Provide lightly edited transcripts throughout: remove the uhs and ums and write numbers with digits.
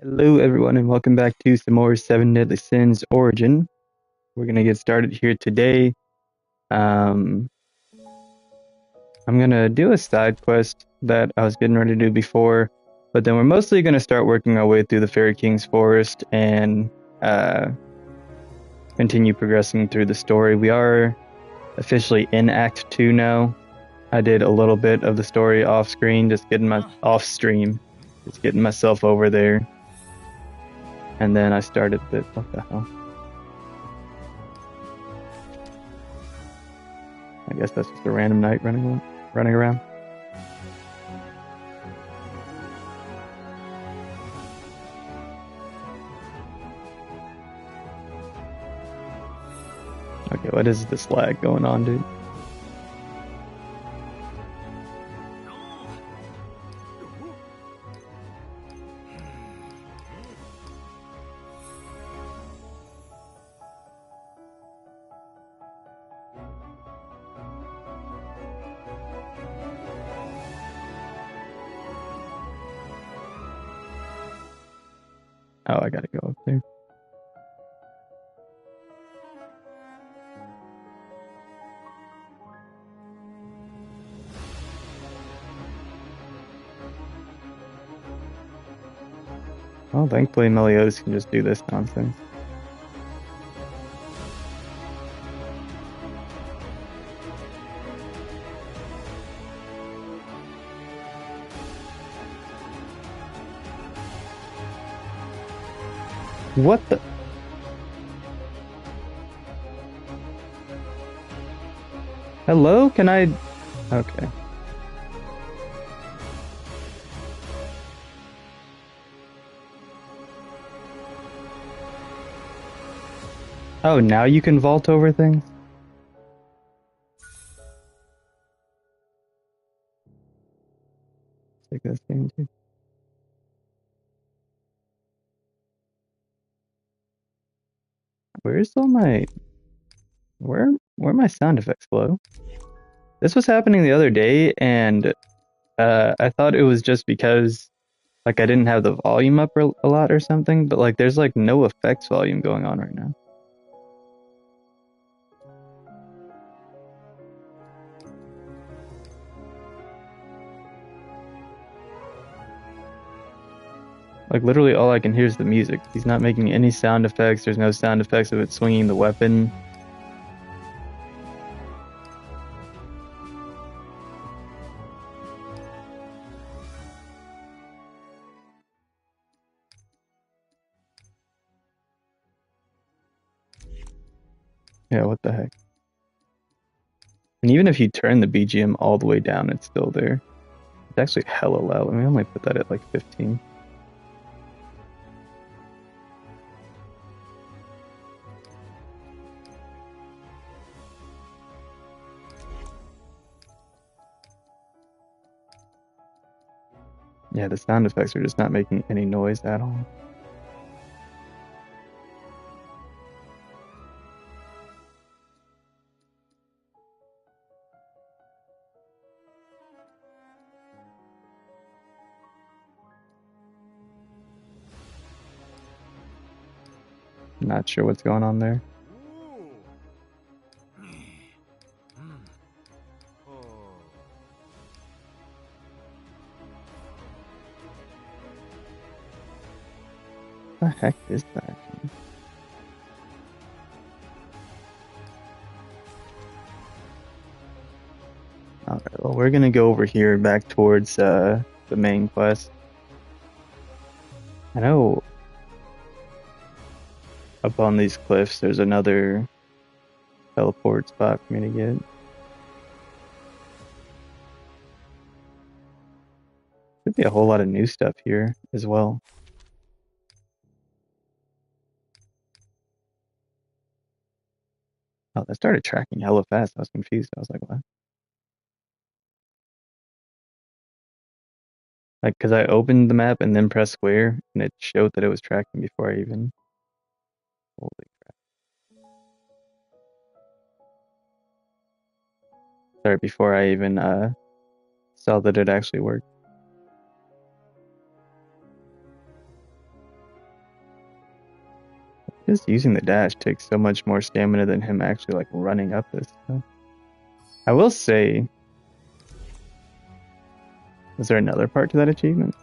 Hello, everyone, and welcome back to some more Seven Deadly Sins Origin. We're gonna get started here today. Um, I'm gonna do a side quest that I was getting ready to do before, but then we're mostly gonna start working our way through the Fairy King's Forest and uh, continue progressing through the story. We are officially in Act 2 now. I did a little bit of the story off screen, just getting my off stream, just getting myself over there, and then I started the what the hell. I guess that's just a random knight running around. Okay, what is this lag going on, dude? Oh, I gotta go up there. Well, thankfully Meliodas can just do this nonsense. What the? Hello? Can I? Okay. Oh, now you can vault over things? Take this game, too. Where's all my... Where are my sound effects, Flo? This was happening the other day, and I thought it was just because, like, I didn't have the volume up a lot or something, but, like, there's, like, no effects volume going on right now. Like, literally all I can hear is the music. He's not making any sound effects. There's no sound effects of it swinging the weapon. Yeah, what the heck? And even if you turn the BGM all the way down, it's still there. It's actually hella loud. Let me only put that at like 15. Yeah, the sound effects are just not making any noise at all. Not sure what's going on there. What the heck is that? Alright, well, we're gonna go over here back towards the main quest. I know up on these cliffs there's another teleport spot for me to get. Could be a whole lot of new stuff here as well. Oh, that started tracking hella fast. I was confused. I was like, what? Like, because I opened the map and then pressed square, and it showed that it was tracking before I even... Holy crap. Sorry, before I even saw that it actually worked. Just using the dash takes so much more stamina than him actually like running up this stuff. I will say, is there another part to that achievement?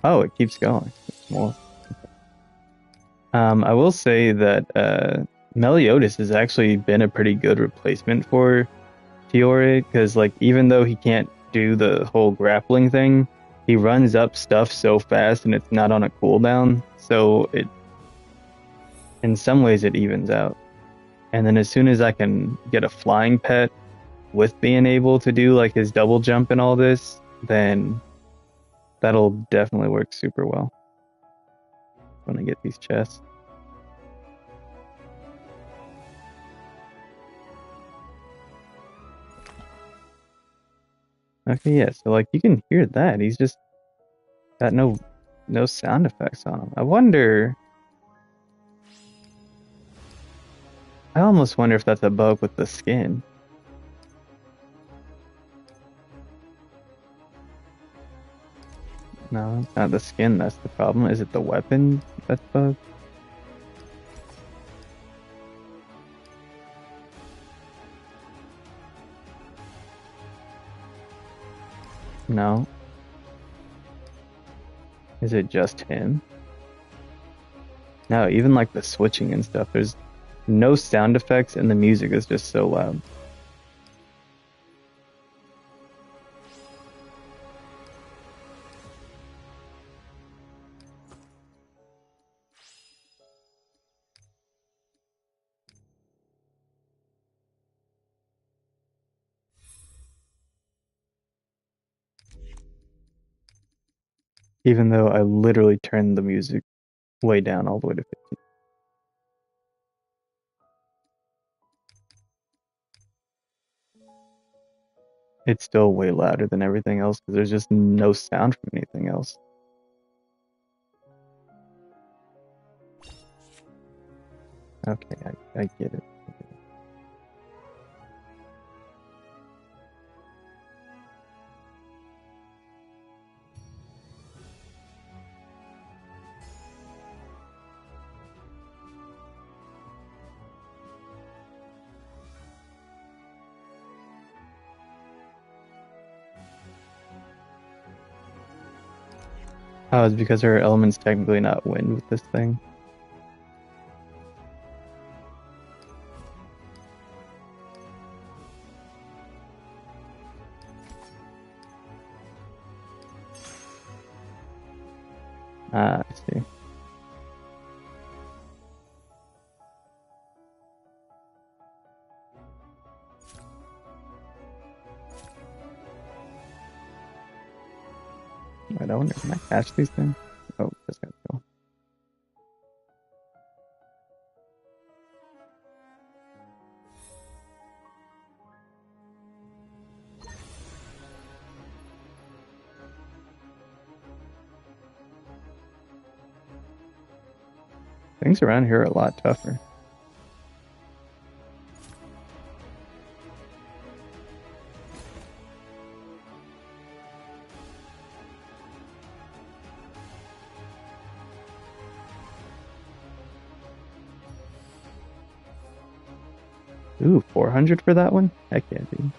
Oh, it keeps going. It's more. I will say that Meliodas has actually been a pretty good replacement for Fiore, because like even though he can't do the whole grappling thing, he runs up stuff so fast and it's not on a cooldown, so it in some ways it evens out. And then as soon as I can get a flying pet with being able to do like his double jump and all this, then that'll definitely work super well when I get these chests. Okay, yeah, so like you can hear that. He's just got no sound effects on him. I almost wonder if that's a bug with the skin. No, it's not the skin that's the problem. Is it the weapon that's bugged? No. Is it just him? No, even like the switching and stuff, there's no sound effects and the music is just so loud. Even though I literally turned the music way down all the way to 15. It's still way louder than everything else because there's just no sound from anything else. Okay, I get it. Oh, it's because her element's technically not wind with this thing. Ah, I see. Wait, I wonder, can I catch these things? Oh, just gotta go. Things around here are a lot tougher. Ooh, 400 for that one? Heck yeah, dude.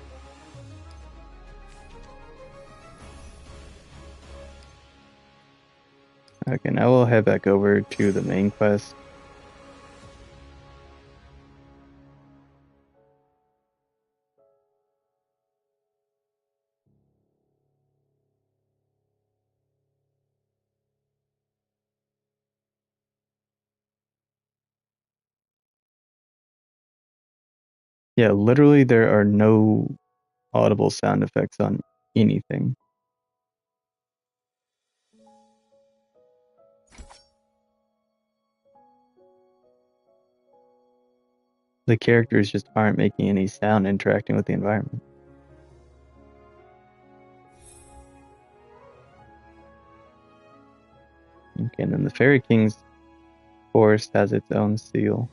Okay, now we'll head back over to the main quest. Yeah, literally there are no audible sound effects on anything. The characters just aren't making any sound interacting with the environment. Okay, and then the Fairy King's forest has its own seal.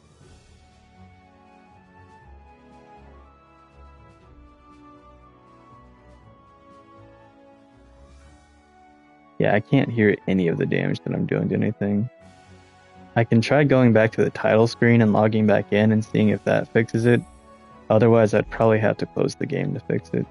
Yeah, I can't hear any of the damage that I'm doing to anything. I can try going back to the title screen and logging back in and seeing if that fixes it. Otherwise, I'd probably have to close the game to fix it.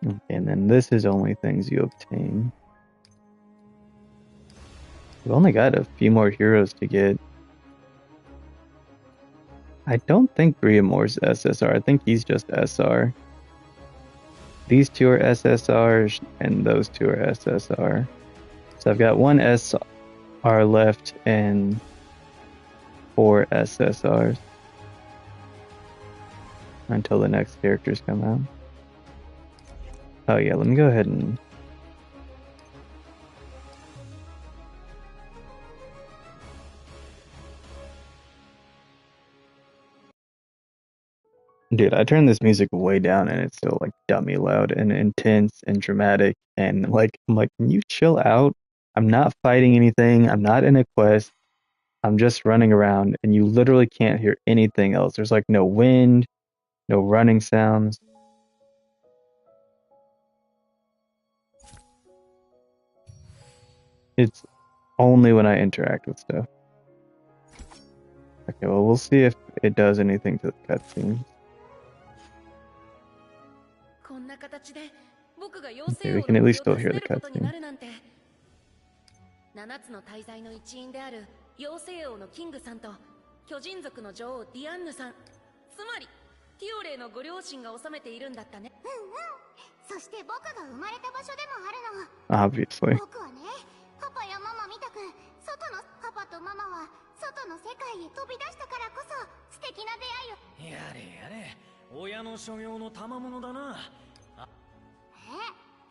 Okay, and then this is only things you obtain. We've only got a few more heroes to get. I don't think Griamor's SSR. I think he's just SR. These two are SSRs, and those two are SSR. So I've got one SR left and 4 SSRs until the next characters come out. Oh yeah, let me go ahead and... Dude, I turned this music way down and it's still like dummy loud and intense and dramatic, and like I'm like, can you chill out? I'm not fighting anything. I'm not in a quest. I'm just running around and you literally can't hear anything else. There's like no wind, no running sounds. It's only when I interact with stuff. Okay, well, we'll see if it does anything to the cutscenes. Okay, we can at least still hear the cutscene. 7つの大罪の一員である妖精王のキングさんと巨人族の女王ディアンヌさん、つまりティオレイのご両親が治めているんだったね。そして僕が生まれた場所でもあるの。Obviously. 僕はね、パパやママみたく外のパパとママは外の世界へ飛び出したからこそ素敵な出会いを。やれやれ、親の所業の賜物だな。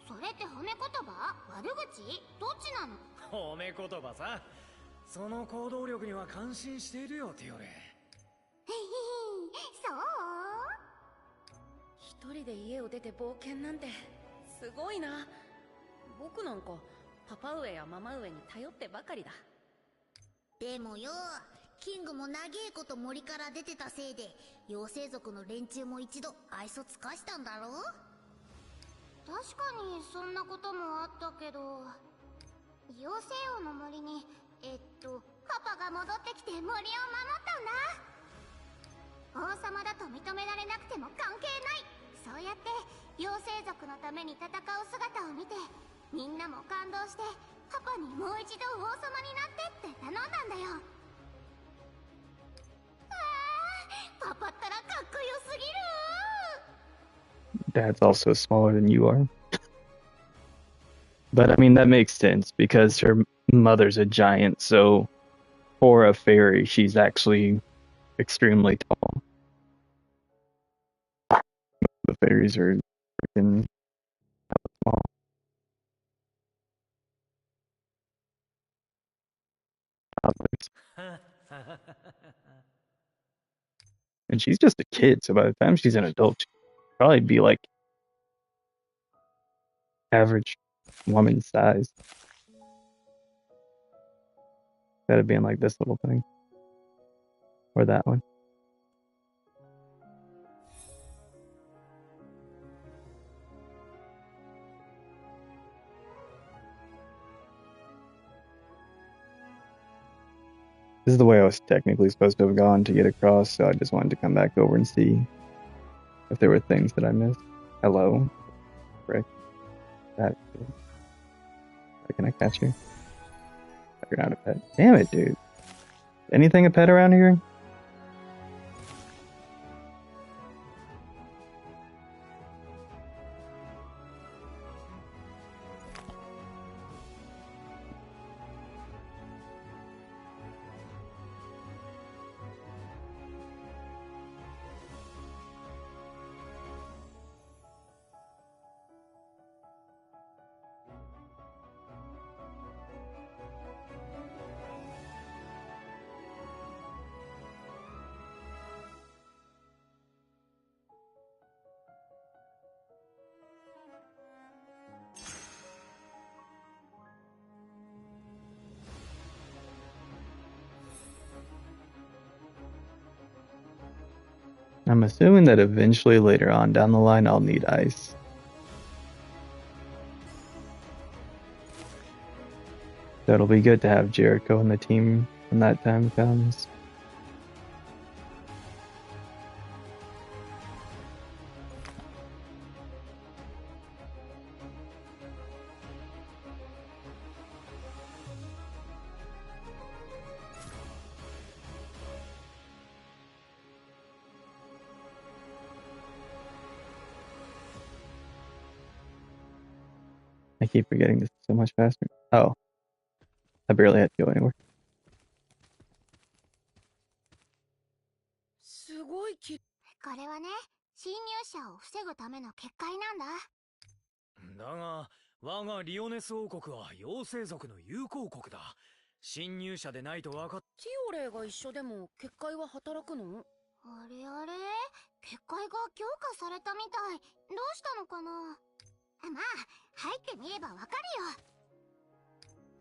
それって褒め言葉？悪口？どっちなの？褒め言葉さ。その行動力には感心しているよ、ティオレ。そう？一人で家を出て冒険なんてすごいな。僕なんかパパ上やママ上に頼ってばかりだ。でもよ、キングも長えこと森から出てたせいで妖精族の連中も一度愛想尽かしたんだろう？確かにそんなこともあったけど、妖精王の森にパパが戻ってきて森を守ったんだ。王様だと認められなくても関係ない。そうやって妖精族のために戦う姿を見て、みんなも感動してパパにもう一度王様になってって頼んだんだよ。パパったらかっこよすぎる。Dad's also smaller than you are. But I mean, that makes sense because her mother's a giant, so for a fairy, she's actually extremely tall. The fairies are freaking small. And she's just a kid, so by the time she's an adult, she'll probably be like average woman size. Instead of being like this little thing. Or that one. This is the way I was technically supposed to have gone to get across, so I just wanted to come back over and see if there were things that I missed. Hello. Frick. That. Can I catch you? You're not a pet. Damn it, dude. Anything a pet around here? I'm assuming that eventually later on down the line I'll need ice. So it'll be good to have Jericho in the team when that time comes. I keep forgetting this so much faster. Oh, I barely had to go anywhere. すごいきこれはね、侵入者を防ぐための結界なんだ。だが、我がリオネス王国は妖精族の友好国だ。侵入者でないと分かっ。ティオレイが一緒でも結界は働くの？あれあれ、結界が強化されたみたい。どうしたのかな。まあ、入ってみればわかるよ。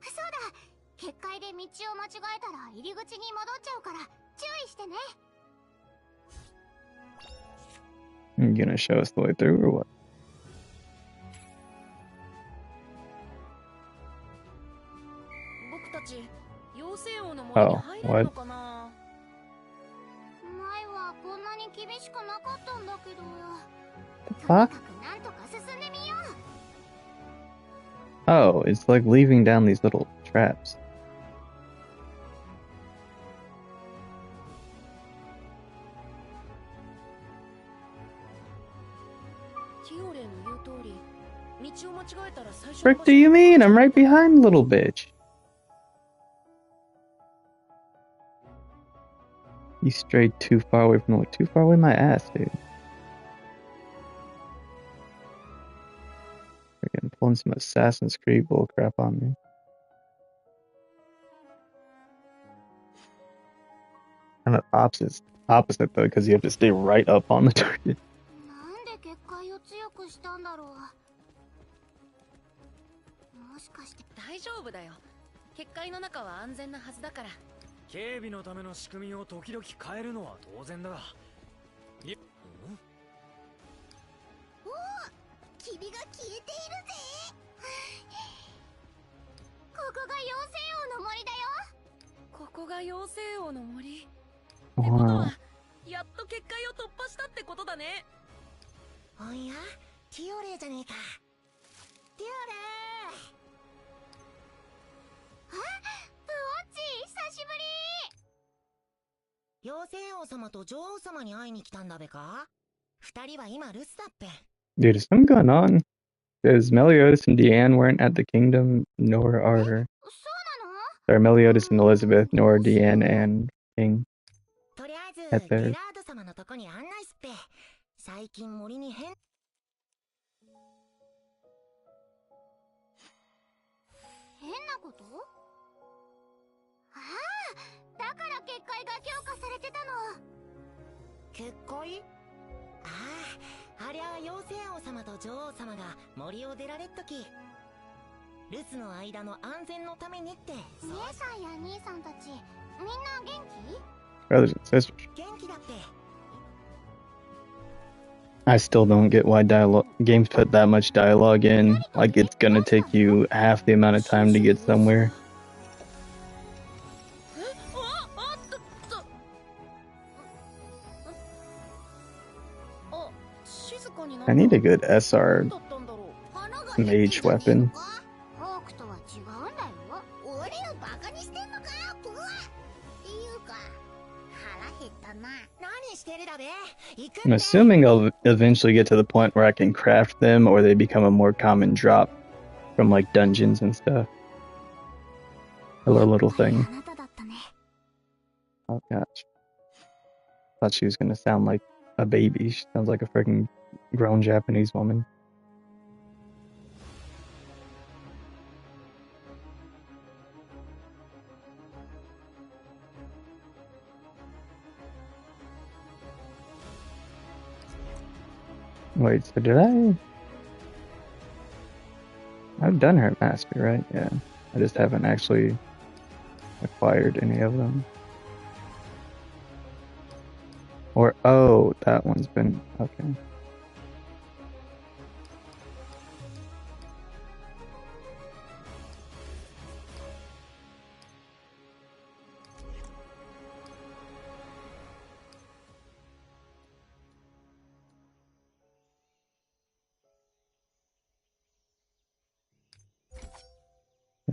そうだ、結界で道を間違えたら入り口に戻っちゃうから注意してね。Are you gonna show us the way through or what? 僕たち妖精王の森に入れるのかな？前はこんなに厳しくなかったんだけど。とに Fuck? かくなんとか進んでみよう。Oh, it's like leaving down these little traps. ティオレイの言う通り、道を間違えたら最初の Frick 場 do 所 you mean? I'm right behind the little bitch. You strayed too far away from the too far away my ass, dude. Freaking pulling some Assassin's Creed bullcrap on me. Kind of opposite though, because you have to stay right up on the target. なんで結界を強くしたんだろう。もしかして。大丈夫だよ。結界の中は安全なはずだから。警備のための仕組みを時々変えるのは当然だが。おお、霧が消えているぜ。ここが妖精王の森だよ。ここが妖精王の森。ってことは、やっと結界を突破したってことだね。おや、ティオレイじゃねえか。ティオレイ。あ、ブオッチ、久しぶり。妖精王様と女王様に会いに来たんだべか。二人は今留守だっぺ。Dude, is something going on? Because Meliodas and Deanne weren't at the kingdom, nor are... そうなの？ Sorry, Meliodas and Elizabeth, nor Deanne and King. とりあえず、 at ゲ their... ラード様のとこに案内すっぺ。最近森に変なこと？ああ、だから結界が強化されてたの。結界？ああ、ありゃ妖精王様と女王様が森を出られっとき、留守の間の安全のためにって。姉さんや兄さんたち、みんな元気？ Brothers and sisters. 元気だって。 I still don't get why games put that much dialogue in. Like, it's gonna take you half the amount of time to get somewhere. I need a good SR mage weapon. I'm assuming I'll eventually get to the point where I can craft them or they become a more common drop from like dungeons and stuff. Hello, little thing. Oh gosh. Thought she was gonna sound like a baby. She sounds like a freaking grown Japanese woman. Wait, so did I? I've done her master, right? Yeah. I just haven't actually acquired any of them. Or, oh, that one's been, okay.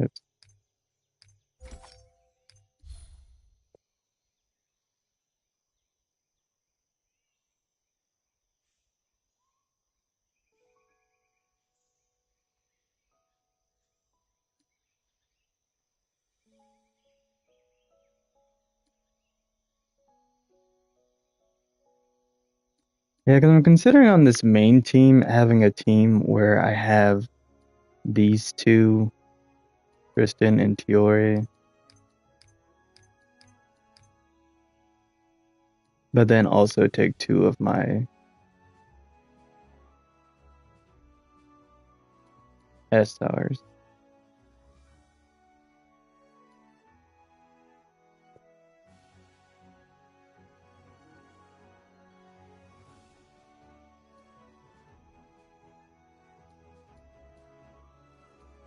Oops. Yeah, because I'm considering on this main team having a team where I have these two, Tristan and Tiore, but then also take two of my S-Stars.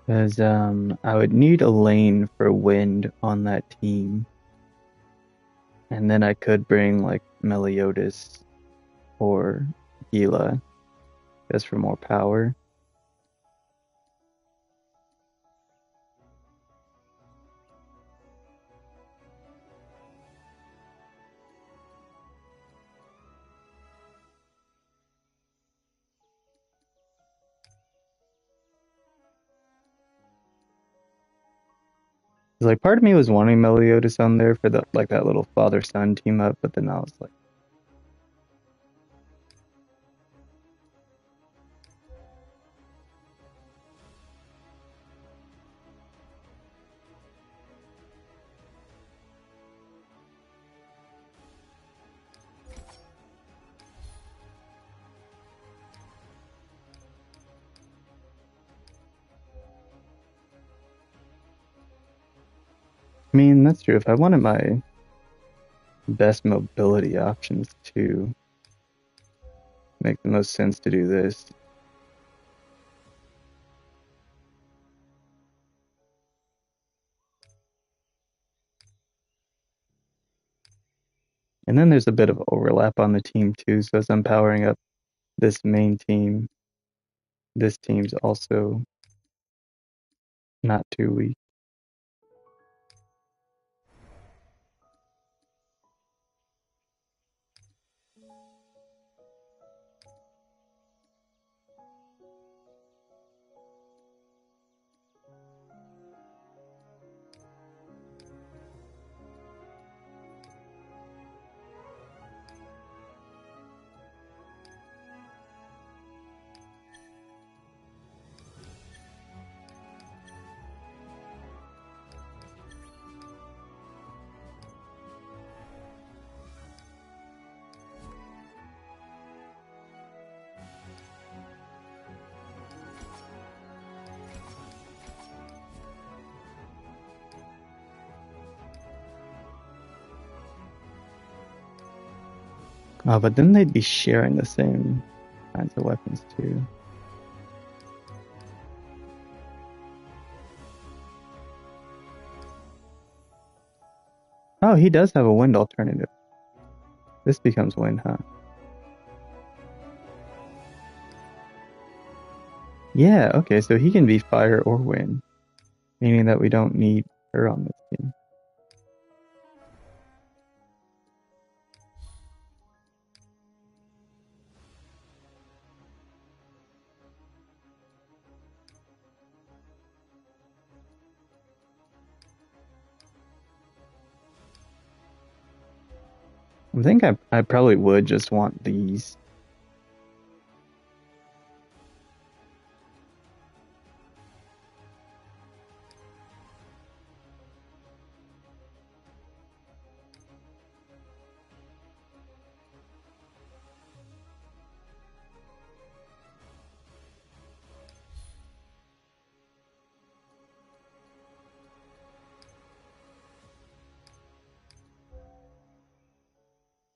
Because I would need a lane for wind on that team. And then I could bring like Meliodas or Gila just for more power. Like part of me was wanting Meliodas on there for the like that little father-son team up, but then I was like, I mean, that's true. If I wanted my best mobility options to make the most sense to do this. And then there's a bit of overlap on the team too, so as I'm powering up this main team, this team's also not too weak. Oh, but then they'd be sharing the same kinds of weapons too. Oh, he does have a wind alternative. This becomes wind, huh? Yeah, okay, so he can be fire or wind, meaning that we don't need her on this team. I think I probably would just want these.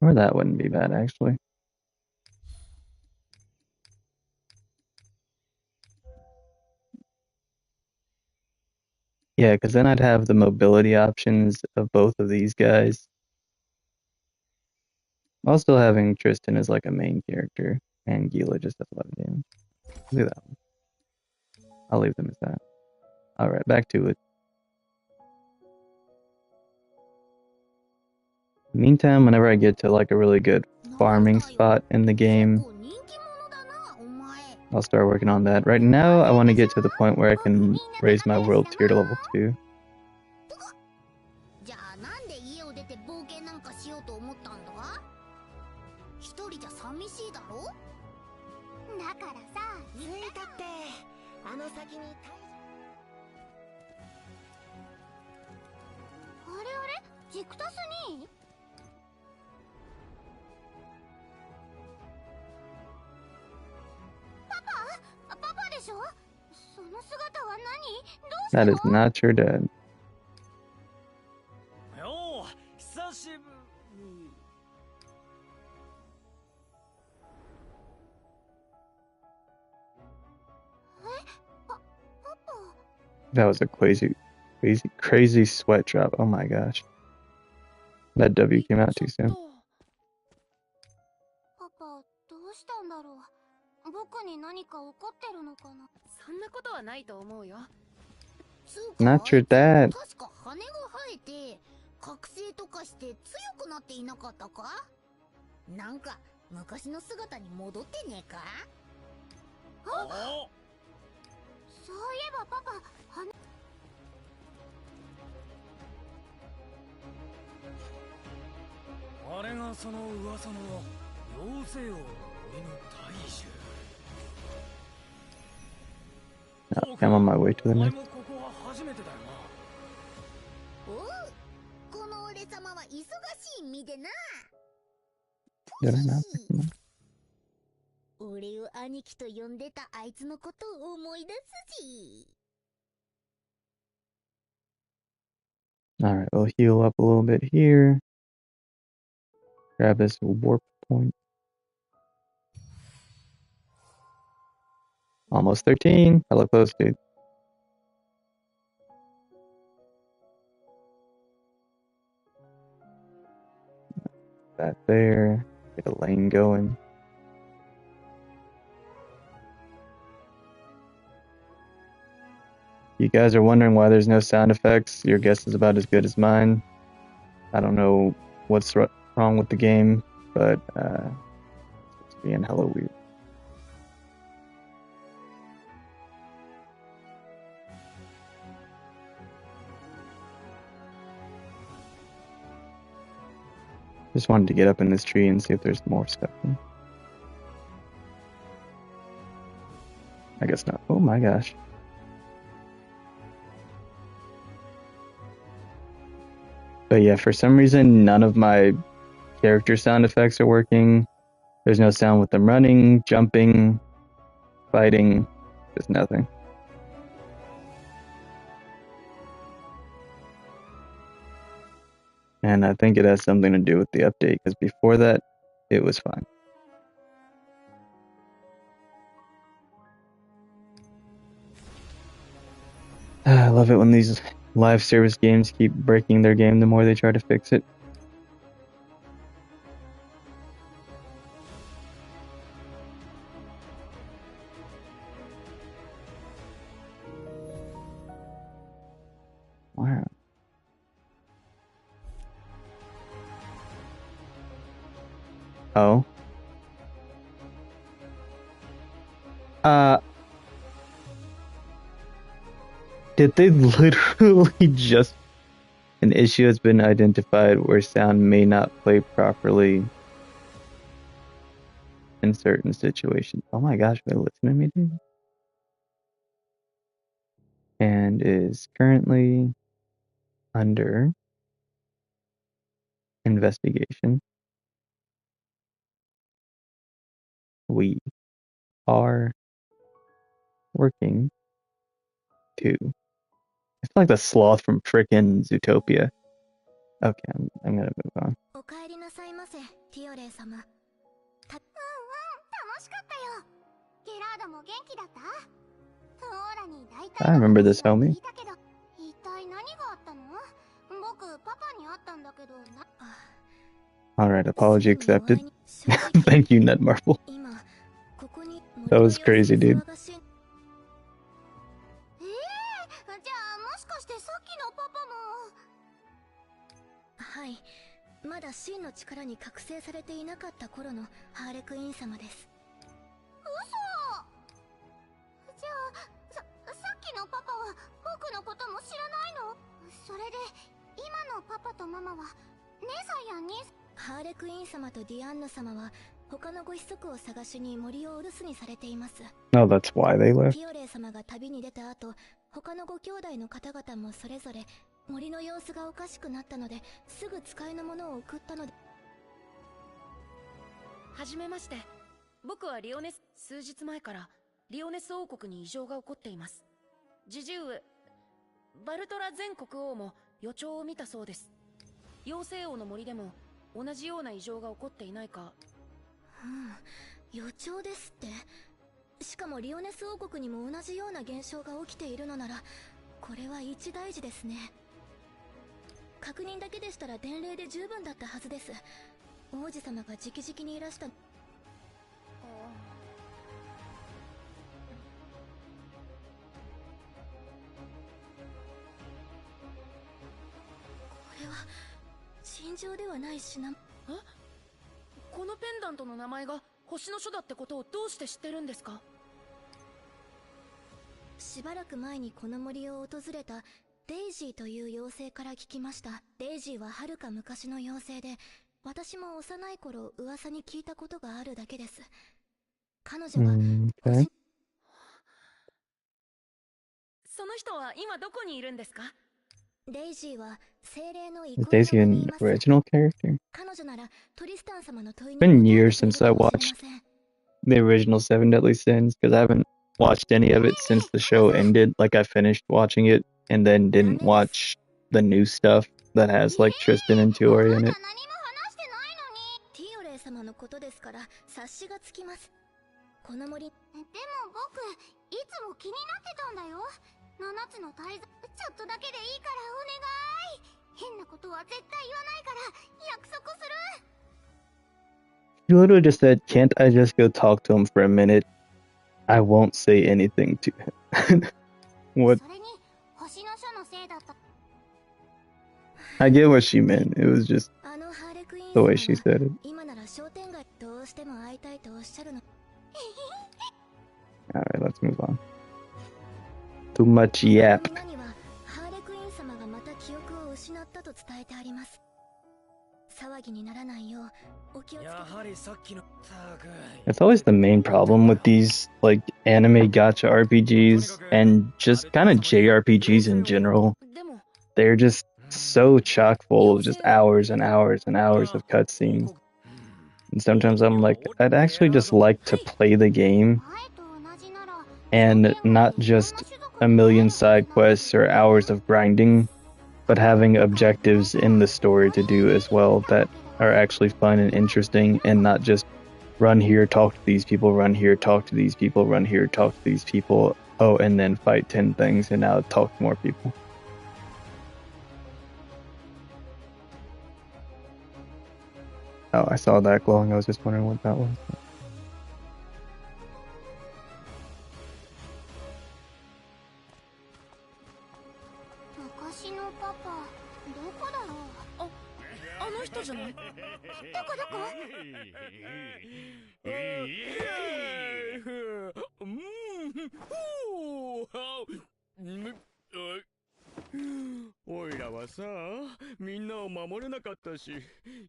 Or that wouldn't be bad, actually. Yeah, because then I'd have the mobility options of both of these guys, while still having Tristan as like a main character, and Gila just does a lot of damage. Do that one. I'll leave them as that. Alright, back to it. Meantime, whenever I get to like a really good farming spot in the game, I'll start working on that. Right now, I want to get to the point where I can raise my world tier to level 2. じゃあなんで家を出て冒険なんかしようと思ったんだ？一人じゃ寂しいだろ？だからさ、着いたって。あの先にあれあれ？ジクタスに？パパでしょ？その姿は何？どうしたの？ That is not your dad. よう、久しぶり。That was a crazy sweat drop. Oh my gosh. That W came out too soon. パパ、どうしたんだろう。僕に何か怒ってるのかな。そんなことはないと思うよ。Not your dad. 確か羽が生えて覚醒とかして強くなっていなかったか？なんか昔の姿に戻ってねえか？あ、そういえばパパ、羽あれがその噂の妖精王の森の大樹。I'm on my way to the お前 next. もここは初めてだよな。おう、この俺様は忙しい身でな。 Did I not pick him up? 俺を兄貴と呼んでたあいつのことを思い出すし。 Alright, we'll heal up a little bit here. Grab this warp point. Almost 13. Hella close, dude. That there. Get a lane going. You guys are wondering why there's no sound effects. Your guess is about as good as mine. I don't know what's wrong with the game, but it's being hella weird. Just wanted to get up in this tree and see if there's more stuff. I guess not. Oh my gosh. But yeah, for some reason, none of my character sound effects are working. There's no sound with them running, jumping, fighting, just nothing. And I think it has something to do with the update, because before that, it was fine. I love it when these live service games keep breaking their game the more they try to fix it. Wow. Oh. Did they literally just... An issue has been identified where sound may not play properly in certain situations. Oh my gosh, are they listening to me, dude? And is currently under investigation. We are working to... It's like the sloth from frickin' Zootopia. Okay, I'm gonna move on. 帰りなさいませ、ティオレイ様。楽しかったよ。ゲラードも元気だった？フオーラに大体 I remember this, 聞 homie. いたけど、一体何があったの？僕、パパに会ったんだけどな。Alright, apology accepted. Thank you, Ned Marvel. 今、ここに That was crazy, dude. じゃあもしかしてさっきのパパも。はい、まだ真の力に覚醒されていなかった頃のハーレクイーン様です。嘘。じゃあさっきのパパは僕のことも知らないの？それで今のパパとママは姉さんや兄さん。ハーレクイーン様とディアンヌ様は他のご子息を探しに森をお留守にされています。 Oh, that's why they left. ピオレイ様が旅に出た後、他のご兄弟の方々もそれぞれ森の様子がおかしくなったので、すぐ使いのものを送ったので。はじめまして。僕はリオネス。数日前からリオネス王国に異常が起こっています。ジジウバルトラ前国王も予兆を見たそうです。妖精王の森でも同じような異常が起こっていないか。予兆ですって。しかもリオネス王国にも同じような現象が起きているのなら、これは一大事ですね。確認だけでしたら伝令で十分だったはずです。王子様が直々にいらした。これは尋常ではない品。このペンダントの名前が星の書だってことをどうして知ってるんですか？しばらく前にこの森を訪れたデイジーという妖精から聞きました。デイジーははるか昔の妖精で、私も幼い頃噂に聞いたことがあるだけです。彼女は、Okay. その人は今どこにいるんですか？デイジーは精霊の Is Daisy 憩いの場 an にいます。 original character? 彼女ならトリスタン様の問いに Been 答え years てく since れ I るかもしれ watched ません。 the original Seven Deadly Sins because I haven't watched any of it since the show ended. Like, I finished watching it and then didn't watch the new stuff that has like Tristan and Tiori in ま it. だ何も話してないのに。ティオレイ様のことですから察しがつきます。この森。でも僕、いつも気になってたんだよ。7つの大罪、ちょっとだけでいいからお願い。変なことは絶対言わないから約束する。 He literally just said, "Can't I just go talk to him for a minute? I won't say anything to him." What? それに星の書のせいだった。 I get what she meant. It was just あのハーレクイーン the 様 way は she said it. 今なら商店街どうしても会いたいとおっしゃるの。 Alright, let's move on. Too much yap. この皆にはハーレクイーン様がまた記憶を失ったと伝えてあります。騒ぎにならないようお気をつけて。やはりさっきのったく That's always the main problem with these like anime gacha RPGs and just kind of JRPGs in general. でも They're just so chock full of just hours and hours and hours of cutscenes. And sometimes I'm like, I'd actually just like to play the game 前と同じなら and not just a million side quests or hours of grinding, but having objectives in the story to do as well that are actually fun and interesting and not just run here, talk to these people, run here, talk to these people, run here, talk to these people, oh, and then fight 10 things and now talk to more people. Oh, I saw that glowing. I was just wondering what that was. 昔のパパどこだろう。あの人じゃない？どこどこ。おいらはさ、みんなを守れなかったし、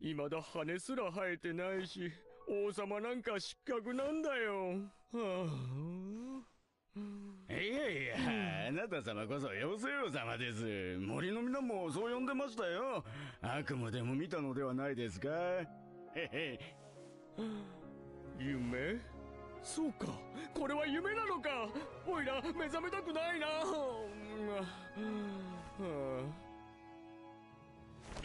未だ羽すら生えてないし、王様なんか失格なんだよ。いやいや、あなた様こそ妖精王様です。森の皆もそう呼んでましたよ。悪夢でも見たのではないですか。へへ。夢？そうか、これは夢なのか。おいら目覚めたくないな。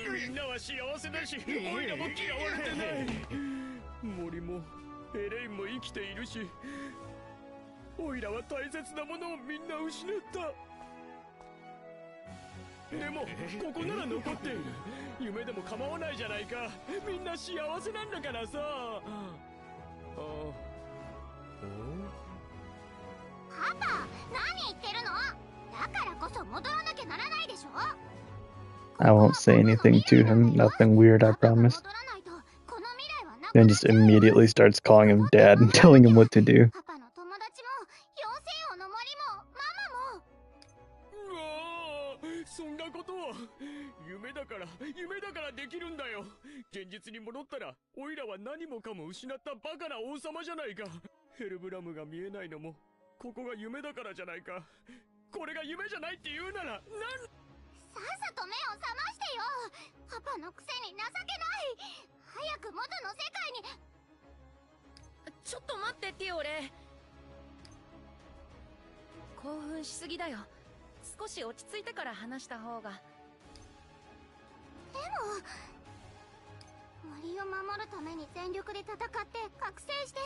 みんなは幸せだし、オイラも嫌われてない。森もエレインも生きているし、オイラは大切なものをみんな失った。でもここなら残っている。夢でも構わないじゃないか。みんな幸せなんだからさ。パパ、何言ってるの？だからこそ戻らなきゃならないでしょ。 I won't say anything to him, nothing weird, I promise. Then just immediately starts calling him dad and telling him what to do. パパの友達も妖精王の森もママも。うわあ、そんなことは夢だからできるんだよ。現実に戻ったらオイラは何もかも失ったバカな王様じゃないか。ヘルブラムが見えないのもここが夢だからじゃないか。これが夢じゃないって言うならさっさと目を覚ましてよ。パパのくせに情けない。早く元の世界に。ちょっと待ってティオレ。興奮しすぎだよ。少し落ち着いてから話した方が。でも森を守るために全力で戦って覚醒して、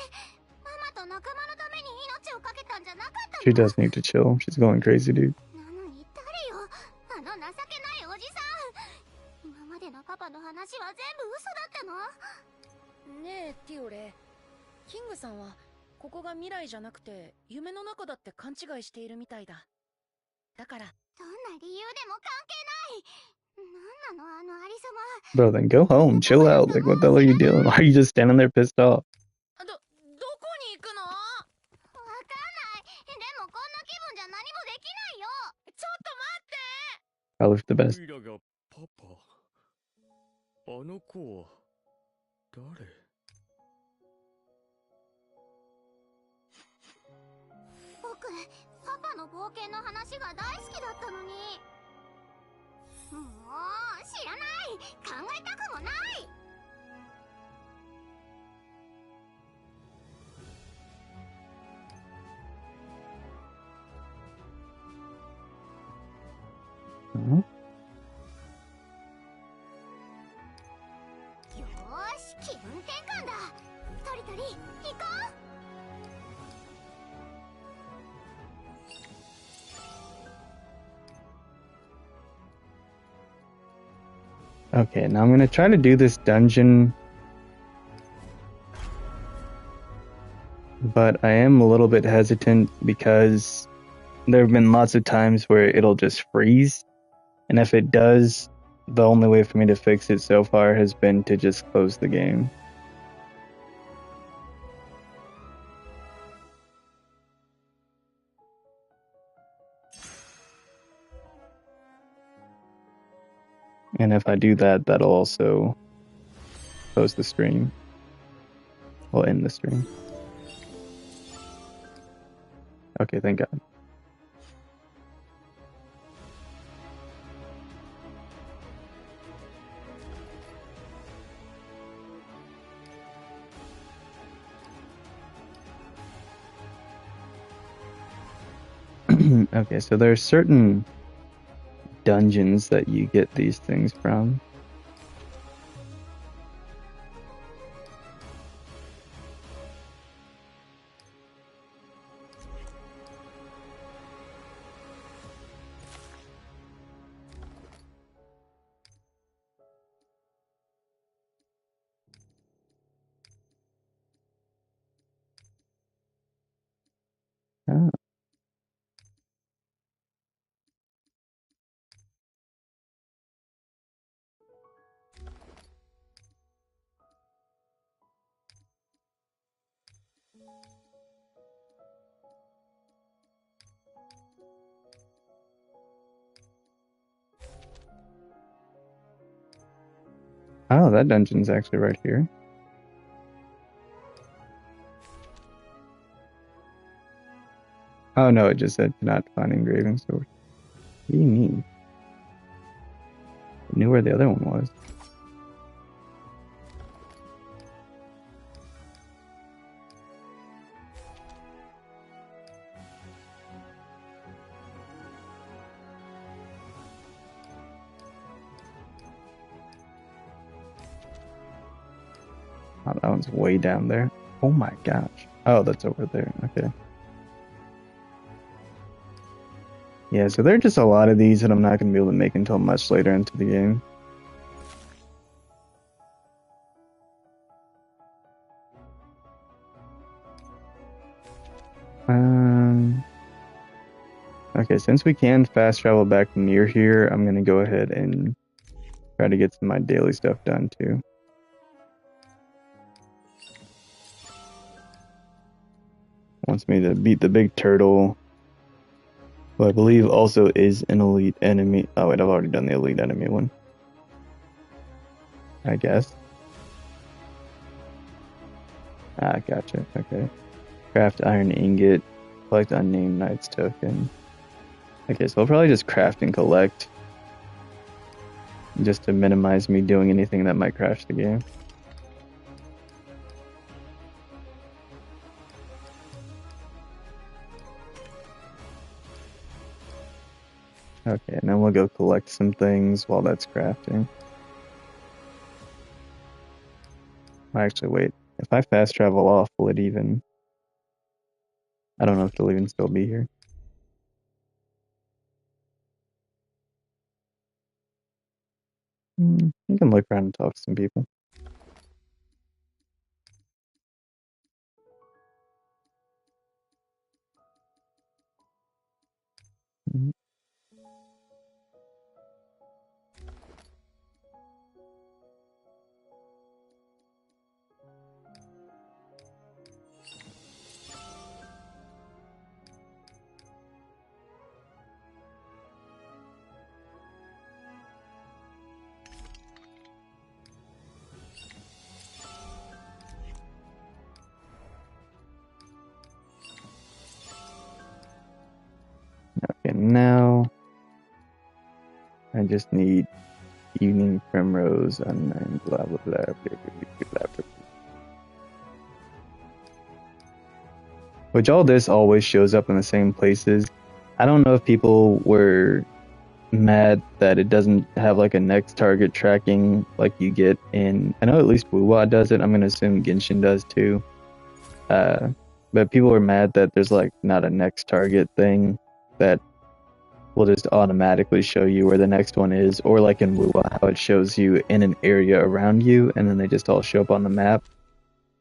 ママと仲間のために命をかけたんじゃなかったの？ She does need to chill. She's going crazy, dude. なのに誰よ、あの情けないおじさん。今までのパパの話は全部嘘だったの？ねえティオレ、キングさんはここが未来じゃなくて夢の中だって勘違いしているみたいだ。だからどんな理由でも関係ない。なんなのあのありさま。 Bro, then go home, chill out. Like, what the hell are you doing? Why are you just standing there pissed off? どこに行くの？わかんない。でもこんな気分じゃ何もできないよ。ちょっと待って。 Probably for the best. オイラがパパ。あの子は誰？僕、パパの冒険の話が大好きだったのに。もう知らない。考えたくもない。Mhm. よーし、気分転換だ。トリトリ、行こう。Okay, now I'm gonna try to do this dungeon, but I am a little bit hesitant because there have been lots of times where it'll just freeze, and if it does, the only way for me to fix it so far has been to just close the game. And if I do that, that'll also close the stream. Well, end the stream. Okay, thank God. Okay, so there are certain dungeons that you get these things from. Ah. Oh, that dungeon's actually right here. Oh no, it just said cannot find engraving source. What do you mean? I knew where the other one was. Oh, that one's way down there. Oh my gosh. Oh, that's over there. Okay. Yeah, so there are just a lot of these that I'm not going to be able to make until much later into the game. Okay, since we can fast travel back near here, I'm going to go ahead and try to get some of my daily stuff done too. Wants me to beat the big turtle, who I believe also is an elite enemy. Oh wait, I've already done the elite enemy one, I guess. Ah, gotcha. Okay. Craft iron ingot. Collect unnamed knight's token. Okay, so I'll probably just craft and collect, just to minimize me doing anything that might crash the game. Okay, and then we'll go collect some things while that's crafting. Actually, wait. If I fast travel off, will it even... I don't know if it'll even still be here. You can look around and talk to some people. Okay, now I just need evening primrose and blah blah blah blah blah blah blah. Which all this always shows up in the same places. I don't know if people were mad that it doesn't have like a next target tracking like you get in... I know at least Wuwa does it. I'm gonna assume Genshin does too. But people are mad that there's like not a next target thing that will just automatically show you where the next one is, or like in Wuwa, how it shows you in an area around you and then they just all show up on the map.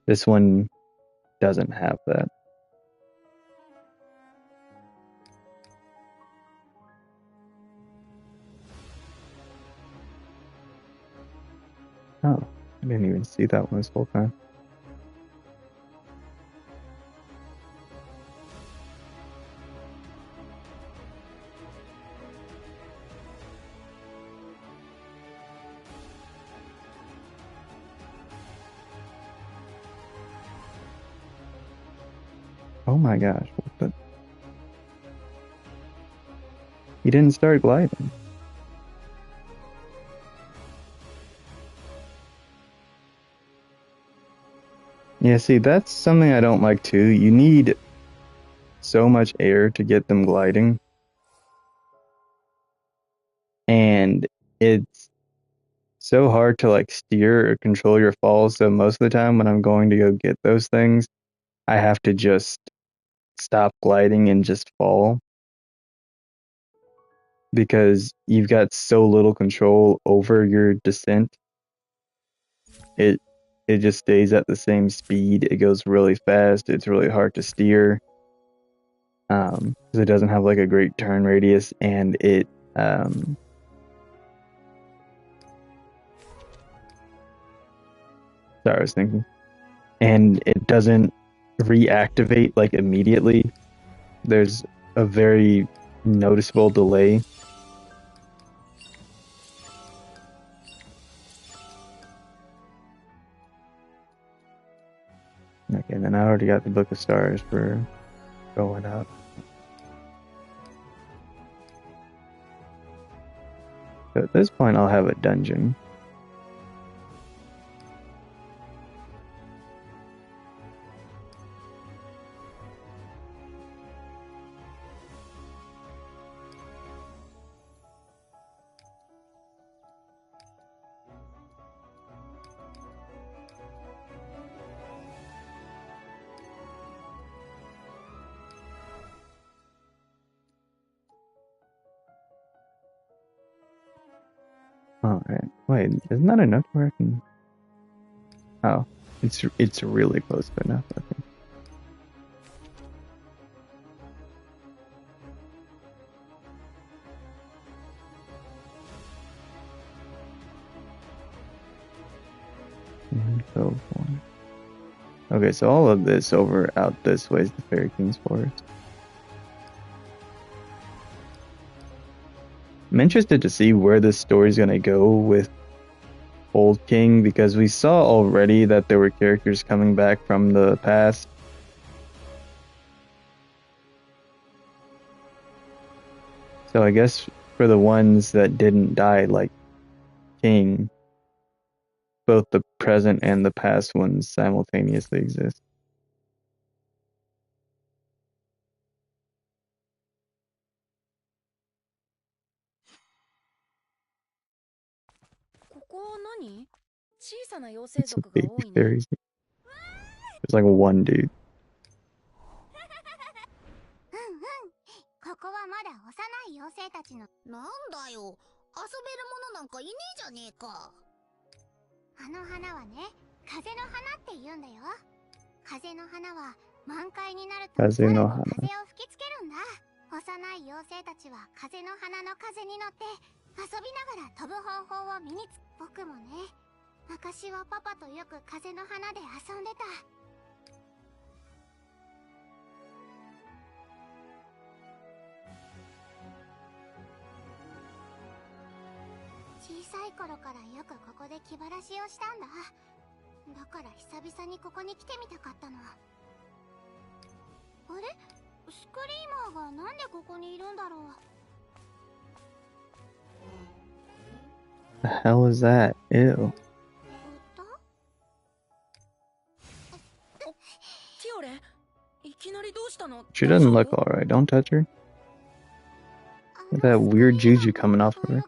This one doesn't have that. Oh, I didn't even see that one this whole time. Oh my gosh, what the... He didn't start gliding. Yeah, see, that's something I don't like too. You need so much air to get them gliding. And it's so hard to like steer or control your falls. So most of the time when I'm going to go get those things, I have to just stop gliding and just fall. Because you've got so little control over your descent. It just stays at the same speed. It goes really fast. It's really hard to steer. Because it doesn't have like a great turn radius, and it sorry, I was thinking. And it doesn't reactivate like immediately. There's a very noticeable delay. Okay, and then I already got the Book of Stars for going up. So at this point, I'll have a dungeon. Wait, isn't that enough where I can... Oh, it's really close to enough, I think. So okay, so all of this over out this way is the Fairy King's Forest. I'm interested to see where this story's gonna go with Old King, because we saw already that there were characters coming back from the past. So I guess for the ones that didn't die, like King, both the present and the past ones simultaneously exist. It's a baby fairies. There's like one dude. ここはまだ幼い妖精たちの。なんだよ、遊べるものなんかいねえじゃねえか。あの花はね、風の花って言うんだよ。風の花は満開になると風の花。風を吹きつけるんだ。幼い妖精たちは風の花の風に乗って遊びながら飛ぶ方法を身につ。僕もね、昔はパパとよく風の花で遊んでた。小さい頃からよくここで気晴らしをしたんだ。だから久々にここに来てみたかったの。あれ？スクリーマーがなんでここにいるんだろう。 The hell is that? Ew. She doesn't look alright. Don't touch her. With that weird juju coming off of her.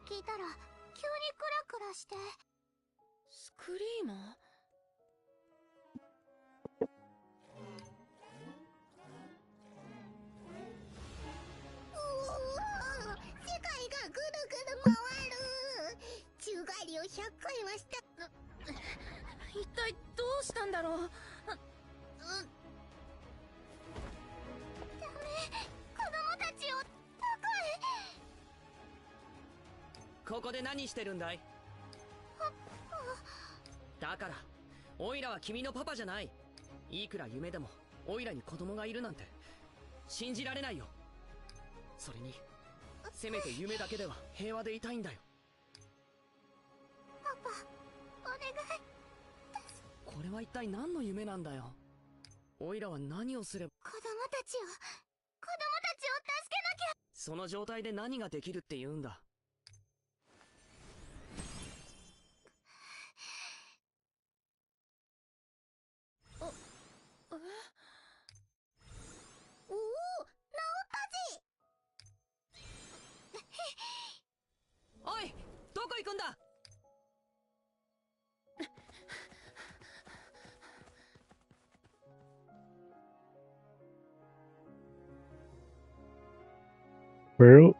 Dai. だから、オイラは君のパパじゃない。いくら夢でも、オイラに子供がいるなんて信じられないよ。それに、せめて夢だけでは平和でいたいんだよ。パパ、お願い。これは一体何の夢なんだよ。オイラは何をすれば。子供たちを助けなきゃ。その状態で何ができるって言うんだ。おい、どこ行くんだ。Well,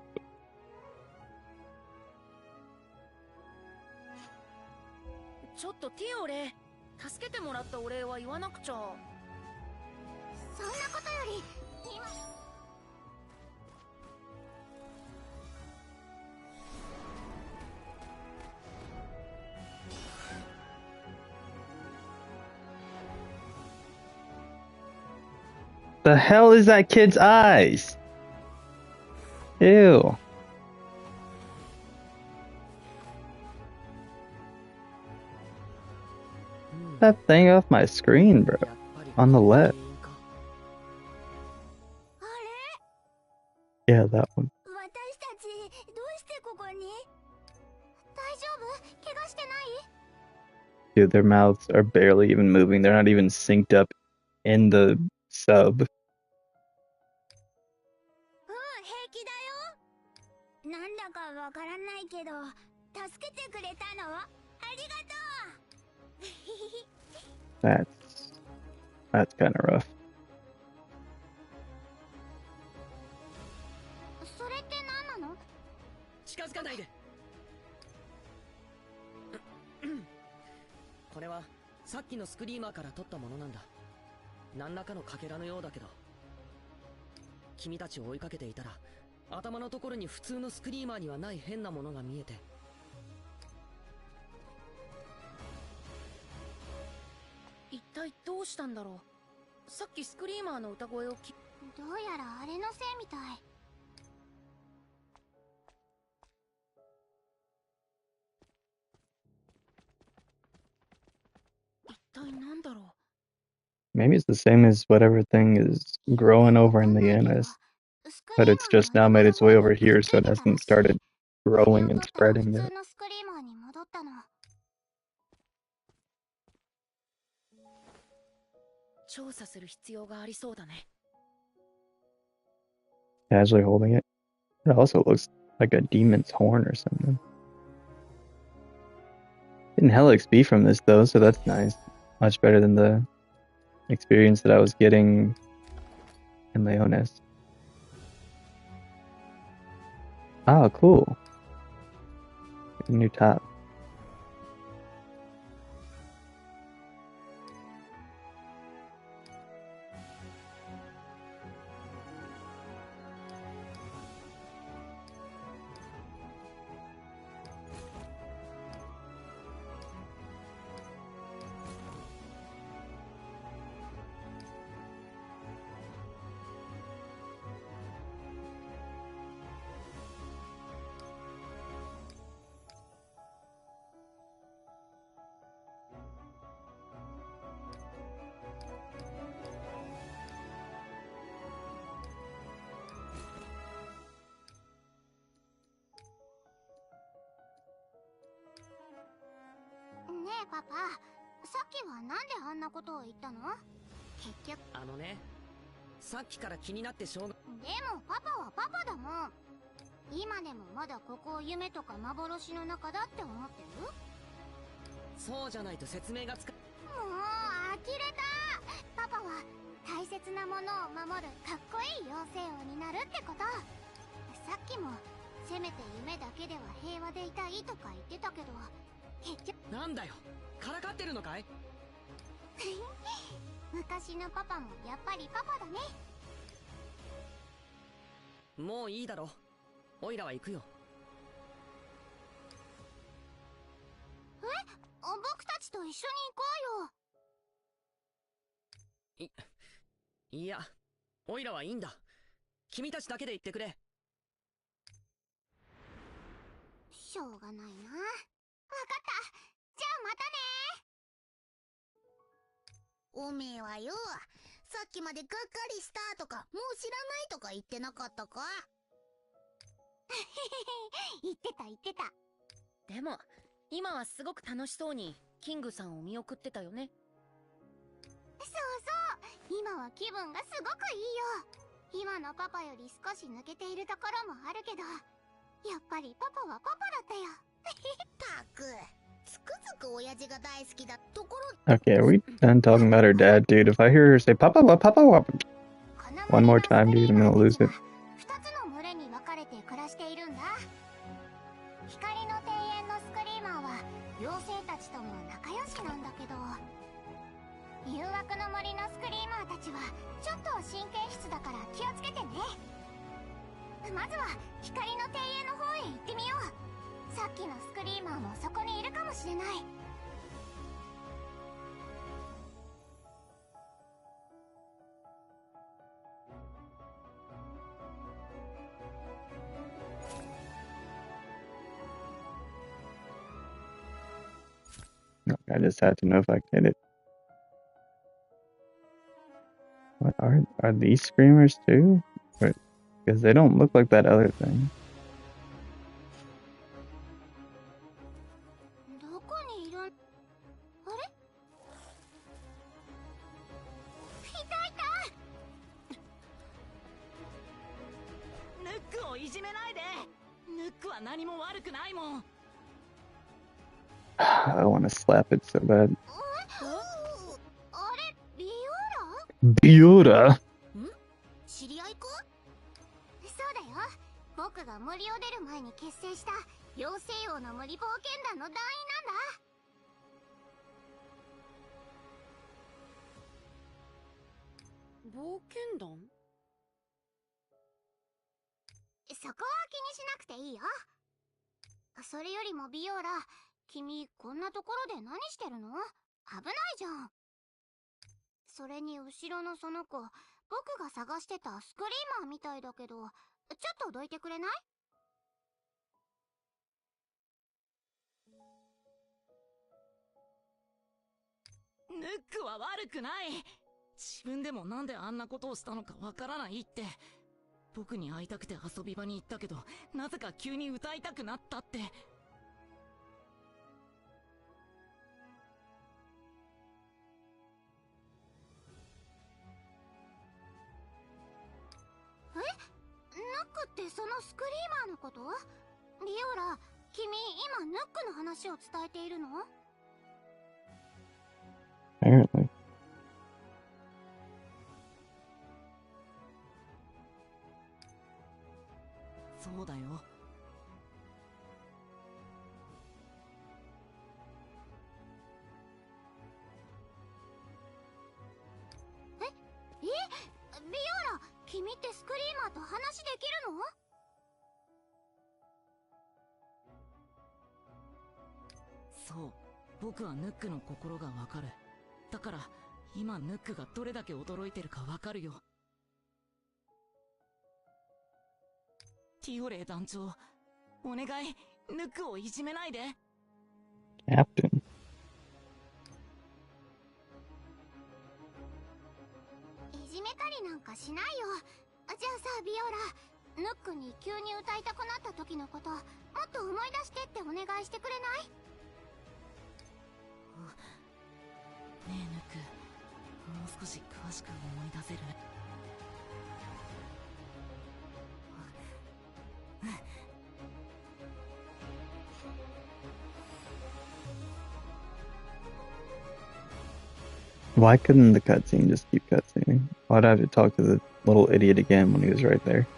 the hell is that kid's eyes? Ew. That thing off my screen, bro. On the left. Yeah, that one. Dude, their mouths are barely even moving. They're not even synced up in the sub. なんだかわからないけど、助けてくれたの？ありがとう。That's kind of rough. それって何なの？近づかないで。これはさっきのスクリーマーから取ったものなんだ。何らかのかけらのようだけど、君たちを追いかけていたら頭のところに普通のスクリーマーにはない変なものが見えて。一体どうしたんだろう。さっきスクリーマーの歌声をどうやらあれのせいみたい。一体なんだろう。 Maybe it's the same as whatever thing is growing over in the anus, but it's just now made its way over here, so it hasn't started growing and spreading 普 yet. 通のスクリーマーに戻ったの。調査する必要がありそうだね。 Casually holding it. It also looks like a demon's horn or something. Getting hella XP from this though, so that's nice. Much better than the experience that I was getting in Leones. Oh, cool. A new top.パパ、さっきはなんであんなことを言ったの？結局。あのね、さっきから気になってしょうが。でもパパはパパだもん。今でもまだここを夢とか幻の中だって思ってる？そうじゃないと説明がつか。もう呆れた。パパは大切なものを守るかっこいい妖精王になるってこと。さっきもせめて夢だけでは平和でいたいとか言ってたけど、結局。なんだよ、からかってるのかい？昔のパパもやっぱりパパだね。もういいだろ。オイラは行くよ。僕たちと一緒に行こうよ。いや、オイラはいいんだ。君たちだけで行ってくれ。しょうがないな。わかった。じゃあまたね。おめえはよ、さっきまでがっかりしたとか、もう知らないとか言ってなかったか？言ってた言ってた。でも今はすごく楽しそうにキングさんを見送ってたよね。そうそう、今は気分がすごくいいよ。今のパパより少し抜けているところもあるけど、やっぱりパパはパパだったよ。たく、つくづく親父が大好きだところ。 Okay, are we done talking about her dad, dude? If I hear her say Papa, Papa, one more time, dude, I'm gonna lose it. 2つの群れに分かれて暮らしているんだ。光の庭園のスクリーマーは妖精たちとも仲良しなんだけど、誘惑の森のスクリーマーたちはちょっと神経質だから気をつけてね。まずは光の庭園の方へ行ってみよう。さっきのスクリーマーもそこにいるかもしれない。I just had to know if I could hit it. What are these screamers too? Because they don't look like that other thing. どこにいる？あれ？いたいた！ヌックをいじめないで。ヌックは何も悪くないもん。I want to slap it so bad. あれ、ビオーラ？ Biora! 知り合いか？そうだよ。僕が森を出る前に結成した妖精王の森冒険団の団員なんだ。冒険団？そこは気にしなくていいよ。それよりもビオラ、君こんなところで何してるの？危ないじゃん。それに後ろのその子、僕が探してたスクリーマーみたいだけど、ちょっとどいてくれない？ヌックは悪くない。自分でもなんであんなことをしたのかわからないって。僕に会いたくて遊び場に行ったけど、なぜか急に歌いたくなったって。ヌックってそのスクリーマーのこと？ビオラ、君今ヌックの話を伝えているのApparently. そうだよ。ビオラ、君ってスクリーマーと話できるの？そう、僕はヌックの心がわかる。だから今ヌックがどれだけ驚いてるかわかるよ。ティオレイ団長、お願い、ヌックをいじめないで。Captain. いじめたりなんかしないよ。じゃあさ、ビオラ、ヌックに急に歌いたくなった時のこと、もっと思い出してってお願いしてくれない？ねえヌック、もう少し詳しく思い出せるWhy couldn't the cutscene just keep cutscening? Why'd I have to talk to the little idiot again when he was right there?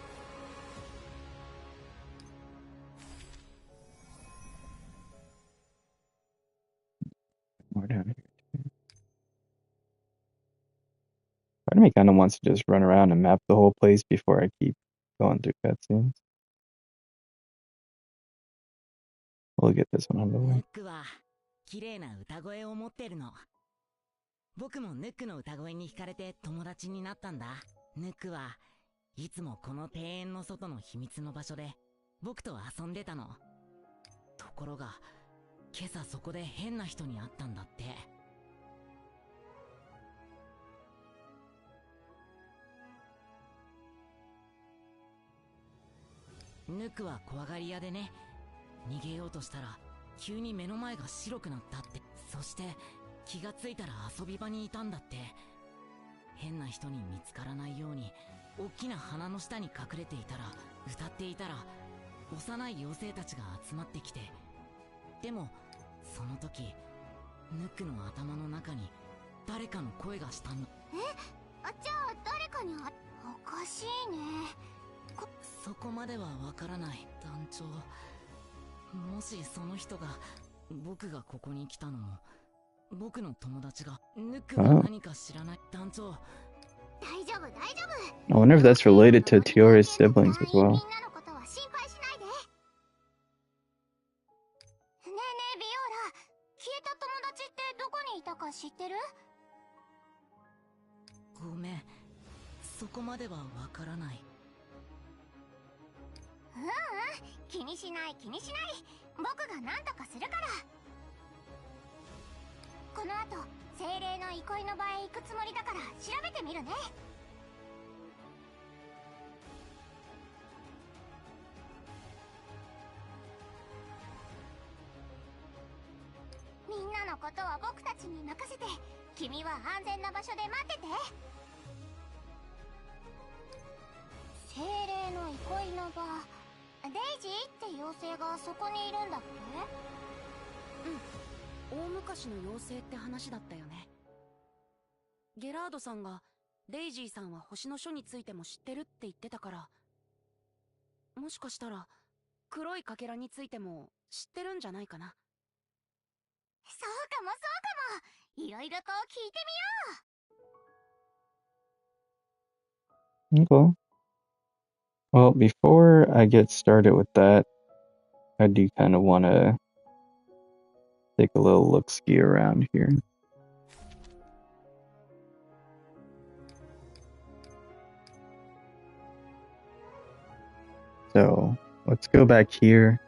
More down here. Part of me kind of wants to just run around and map the whole place before I keep going through cutscenes. We'll get this one out of the ヌ way. ックは綺麗な歌声を持ってるの。僕もヌックの歌声に惹かれて友達になったんだ。ヌックはいつもこの庭園の外の秘密の場所で僕と遊んでたの。ところが今朝そこで変な人に会ったんだって。ヌックは怖がり屋でね、逃げようとしたら急に目の前が白くなったって。そして気がついたら遊び場にいたんだって。変な人に見つからないように大きな花の下に隠れていたら、歌っていたら幼い妖精たちが集まってきて、でもその時ヌックの頭の中に誰かの声がしたの。じゃあ誰かにおかしいね。そこまではわからない団長。もしその人が、僕がここに来たのも僕の友達が、ヌックが何か知らない。団長、大丈夫大丈夫。 I wonder if that's related to Tiora's siblings as みん well. なのことは心配しないで。ねえねえビオラ、消えた友達ってどこにいたか知ってる？ごめん、そこまではわからない。気にしない気にしない。僕が何とかするから。この後精霊の憩いの場へ行くつもりだから調べてみるね。みんなのことは僕たちに任せて、君は安全な場所で待ってて。精霊の憩いの場、デイジーって妖精がそこにいるんだっうん、大昔の妖精って話だったよね。ゲラードさんがデイジーさんは星の書についても知ってるって言ってたから、もしかしたら黒いかけらについても知ってるんじゃないかな。そうかもそうかも。いろいろと聞いてみよう。Okay. Well, before I get started with that, I do kind of want to take a little look-ski around here. So let's go back here.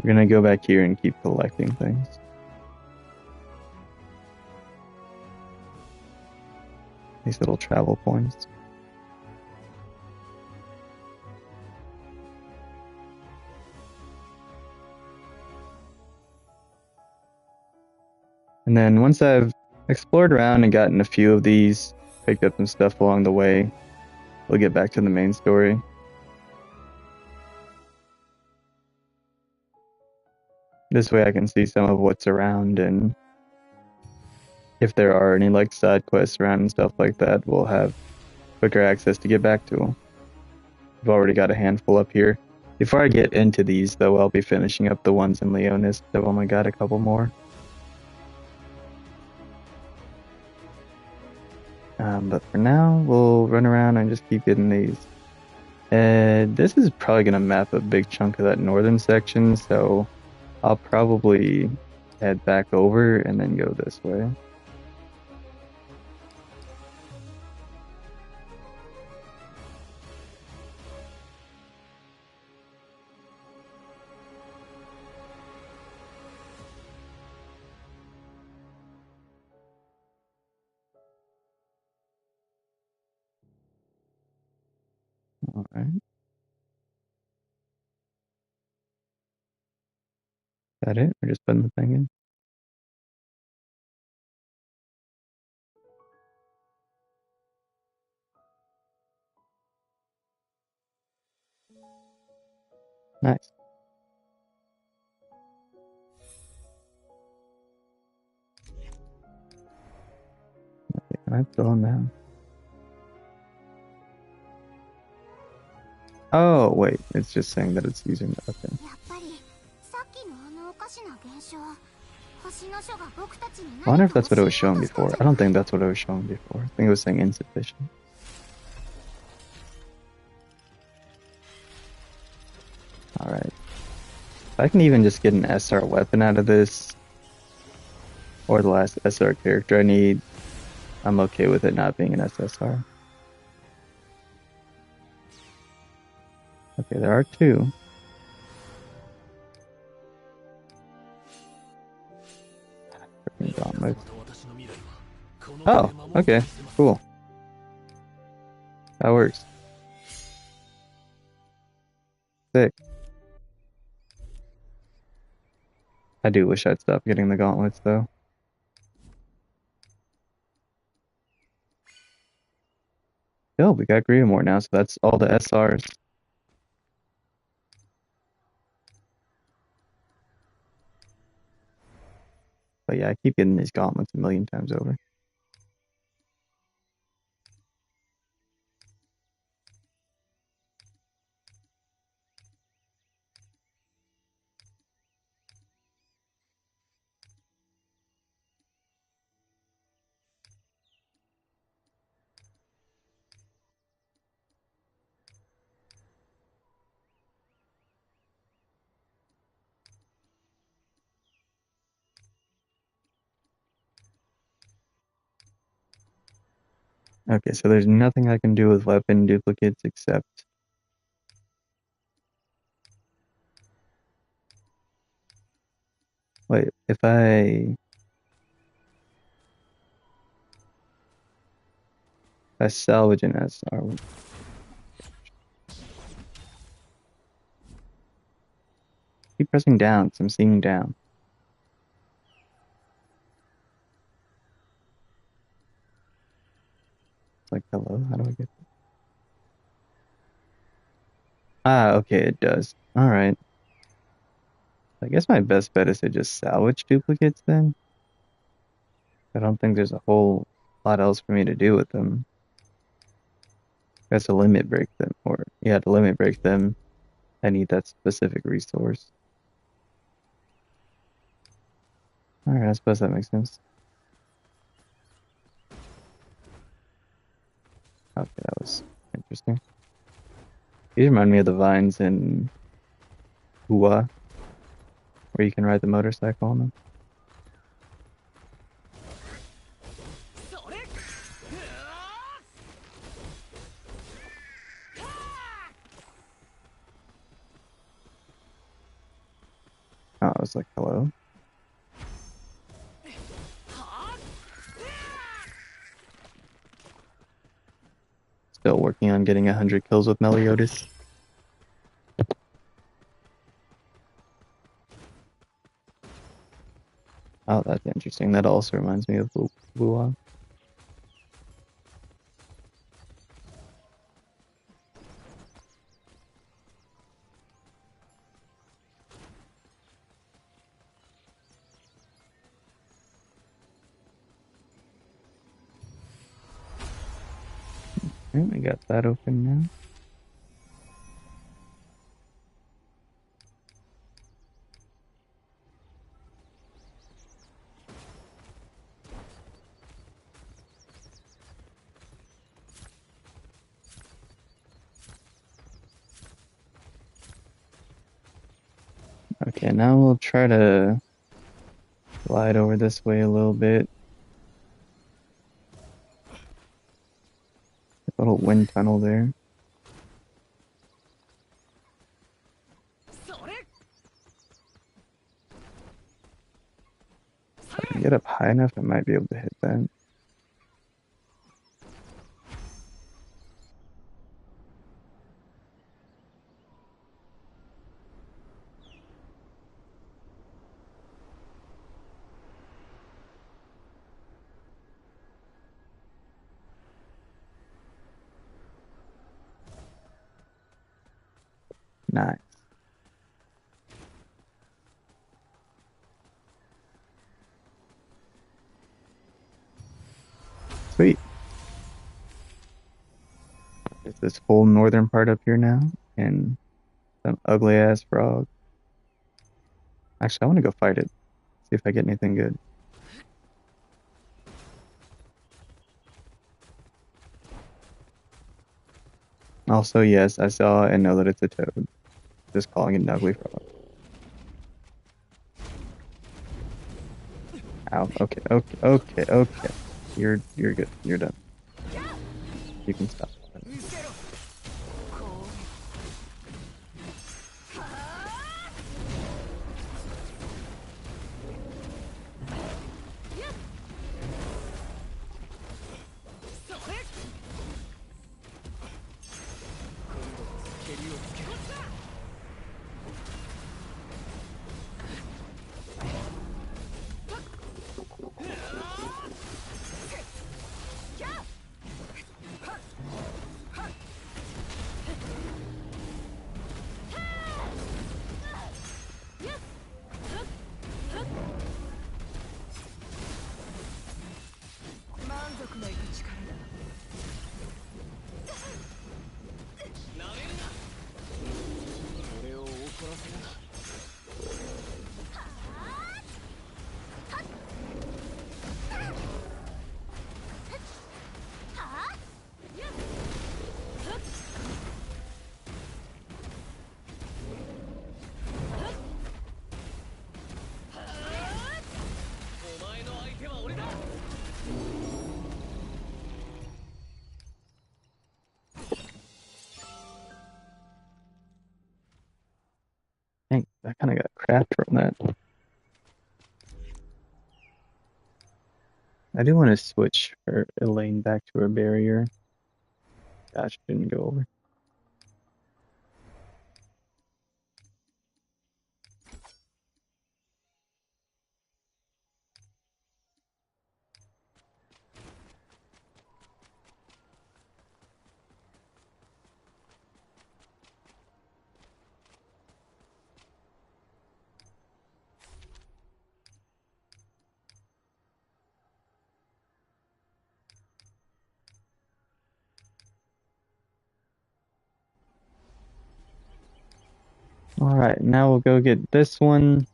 We're gonna go back here and keep collecting things. These little travel points. And then once I've explored around and gotten a few of these, picked up some stuff along the way, we'll get back to the main story. This way I can see some of what's around, and if there are any like side quests around and stuff like that, we'll have quicker access to get back to them. I've already got a handful up here. Before I get into these though, I'll be finishing up the ones in Leonis. I've only got a couple more. But for now, we'll run around and just keep getting these. This is probably going to map a big chunk of that northern section, so I'll probably head back over and then go this way. All right. Is that it? We're just putting the thing in. Nice. Okay, can I throw them down? Oh, wait. It's just saying that it's using the... Okay. I wonder if that's what it was showing before. I don't think that's what it was showing before. I think it was saying insufficient. Alright. If I can even just get an SR weapon out of this, or the last SR character I need, I'm okay with it not being an SSR. Okay, there are two. Oh, okay, cool. That works. Sick. I do wish I'd stop getting the gauntlets, though. Oh, we got Griamore now, so that's all the SRs. But yeah, I keep getting these gauntlets a million times over. Okay, so there's nothing I can do with weapon duplicates except... Wait, if I salvage an SR... Keep pressing down, because I'm seeing down. It's like, hello, how do I get this? Ah, okay, it does. Alright. I guess my best bet is to just salvage duplicates then. I don't think there's a whole lot else for me to do with them. I guess to limit break them, or yeah, to limit break them, I need that specific resource. Alright, I suppose that makes sense. Okay, that was interesting. These remind me of the vines in Ua, where you can ride the motorcycle on them. Oh, I was like, hello? Still working on getting 100 kills with Meliodas. Oh, that's interesting. That also reminds me of Wuhan. Okay, we got that open now. Okay, now we'll try to glide over this way a little bit. A little wind tunnel there. If I can get up high enough, I might be able to hit that. Nice. Sweet. There's this whole northern part up here now, and some ugly ass frog. Actually, I want to go fight it. See if I get anything good. Also, yes, I saw and know that it's a toad. Just calling it an ugly frog. Ow. Okay. You're good. You're done. You can stop. Dang, I kind of got crapped from that. I do want to switch her Elaine back to her barrier. Gosh, didn't go over. Alright, now we'll go get this one.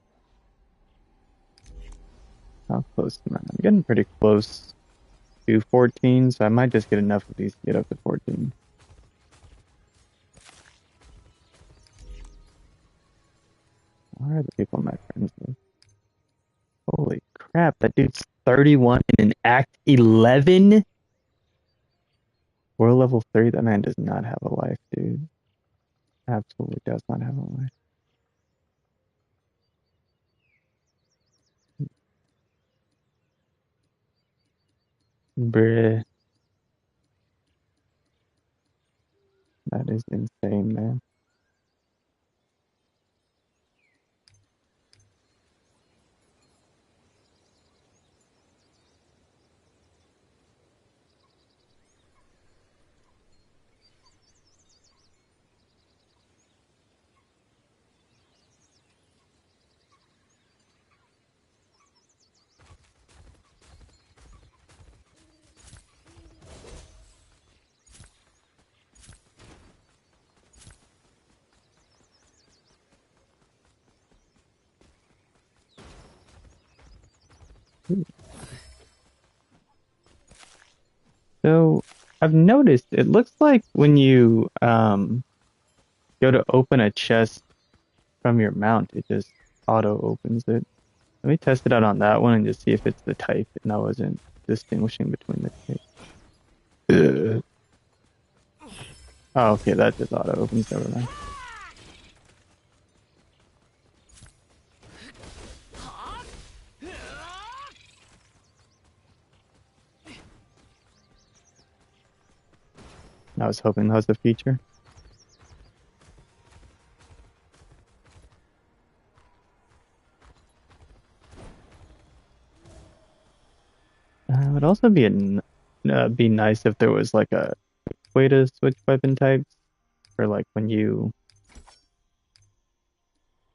How close am I? I'm getting pretty close to 14, so I might just get enough of these to get up to 14. Where are the people my friends with? Holy crap, that dude's 31 in Act 11? World level 3? That man does not have a life, dude. Absolutely does not have a life. Bruh. That is insane, man. So I've noticed it looks like when you go to open a chest from your mount, it just auto opens it. Let me test it out on that one and just see if it's the type, and I wasn't distinguishing between the types. Oh, okay, that just auto opens, never mind. I was hoping that was a feature. It would also be be nice if there was like a way to switch weapon types, or like when you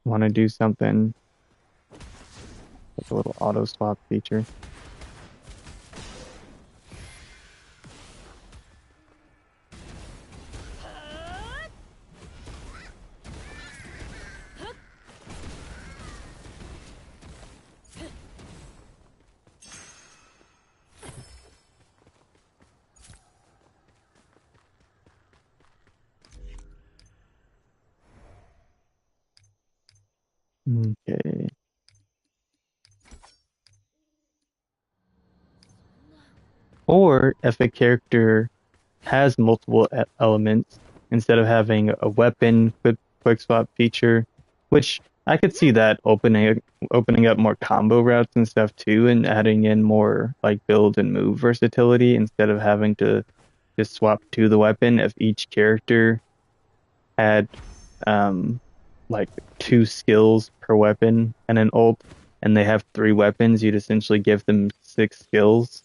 want to do something, like a little auto swap feature. Okay. Or if a character has multiple elements, instead of having a weapon quick swap feature, which I could see that opening up more combo routes and stuff too, and adding in more like build and move versatility instead of having to just swap to the weapon. If each character had like 2 skills per weapon and an ult, and they have 3 weapons, you'd essentially give them 6 skills,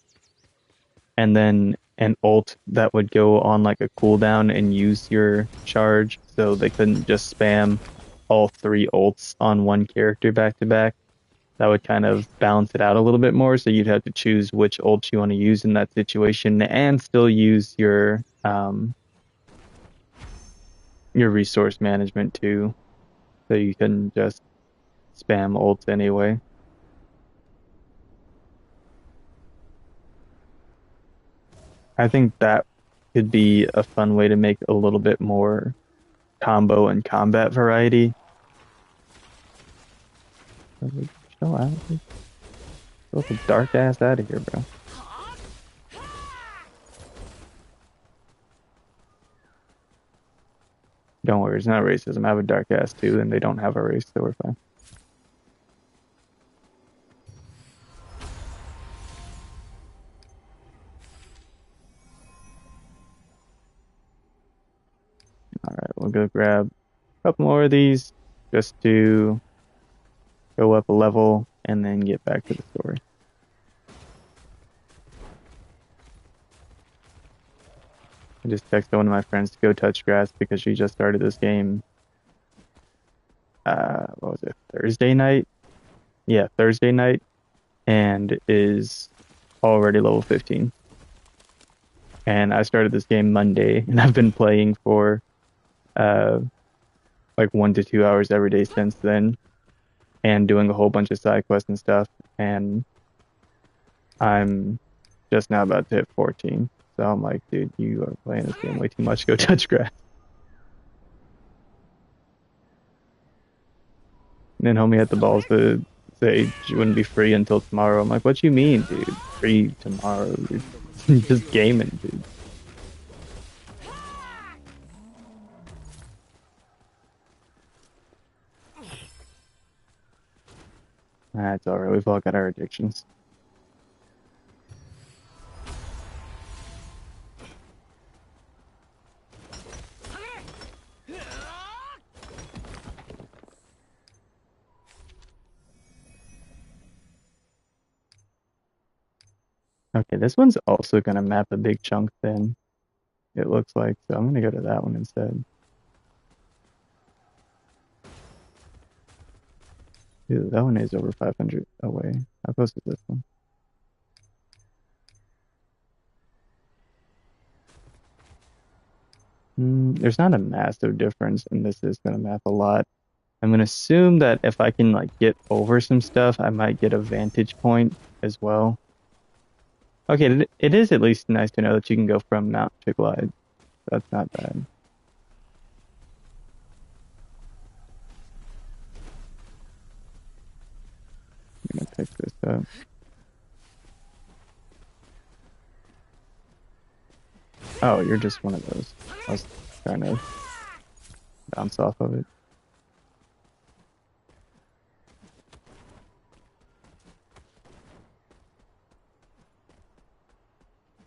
and then an ult that would go on like a cooldown and use your charge, so they couldn't just spam all 3 ults on one character back to back. That would kind of balance it out a little bit more, so you'd have to choose which ult you want to use in that situation and still use your resource management too, so you can just spam ults anyway. I think that could be a fun way to make a little bit more combo and combat variety. Chill out. Get the dark ass out of here, bro. Don't worry, it's not racism. I have a dark ass too, and they don't have a race, so we're fine. Alright, we'll go grab a couple more of these just to go up a level and then get back to the story. I just texted one of my friends to go touch grass because she just started this game. What was it? Thursday night? Yeah, Thursday night, and is already level 15. And I started this game Monday, and I've been playing for like 1 to 2 hours every day since then, and doing a whole bunch of side quests and stuff. And I'm just now about to hit 14. So I'm like, dude, you are playing this game way too much. Go touch grass. And then homie had the balls to say she wouldn't be free until tomorrow. I'm like, what you mean, dude? Free tomorrow? You're just gaming, dude. That's alright. We've all got our addictions. Okay, this one's also gonna map a big chunk thin, it looks like, so I'm gonna go to that one instead. Dude, that one is over 500 away. How close is this one? There's not a massive difference, and this is gonna map a lot. I'm gonna assume that if I can like get over some stuff, I might get a vantage point as well. Okay, it is at least nice to know that you can go from Mount to Glide. That's not bad. I'm gonna pick this up. Oh, you're just one of those. I was trying to bounce off of it.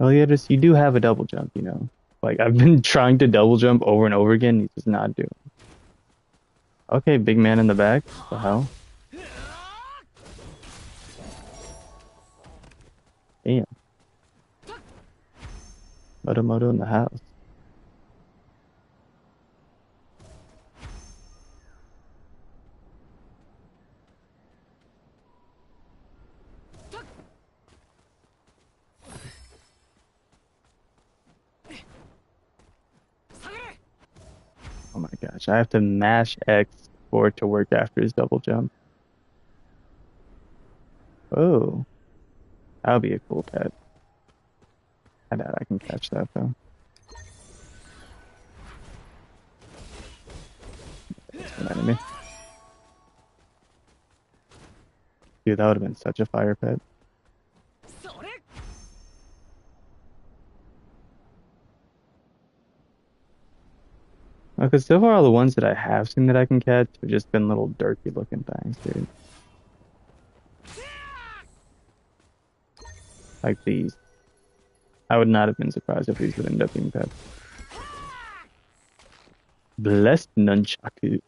Eliotis, you do have a double jump, you know. Like, I've been trying to double jump over and over again, he's just not doing it. Okay, big man in the back. What the hell? Damn. Moto in the house. Oh my gosh, I have to mash X for it to work after his double jump. Oh, that would be a cool pet. I doubt I can catch that though. That's an enemy. Dude, that would have been such a fire pet. Because so far all the ones that I have seen that I can catch have just been little derpy looking things, dude. Like these. I would not have been surprised if these would end up being pets. Blessed Nunchaku.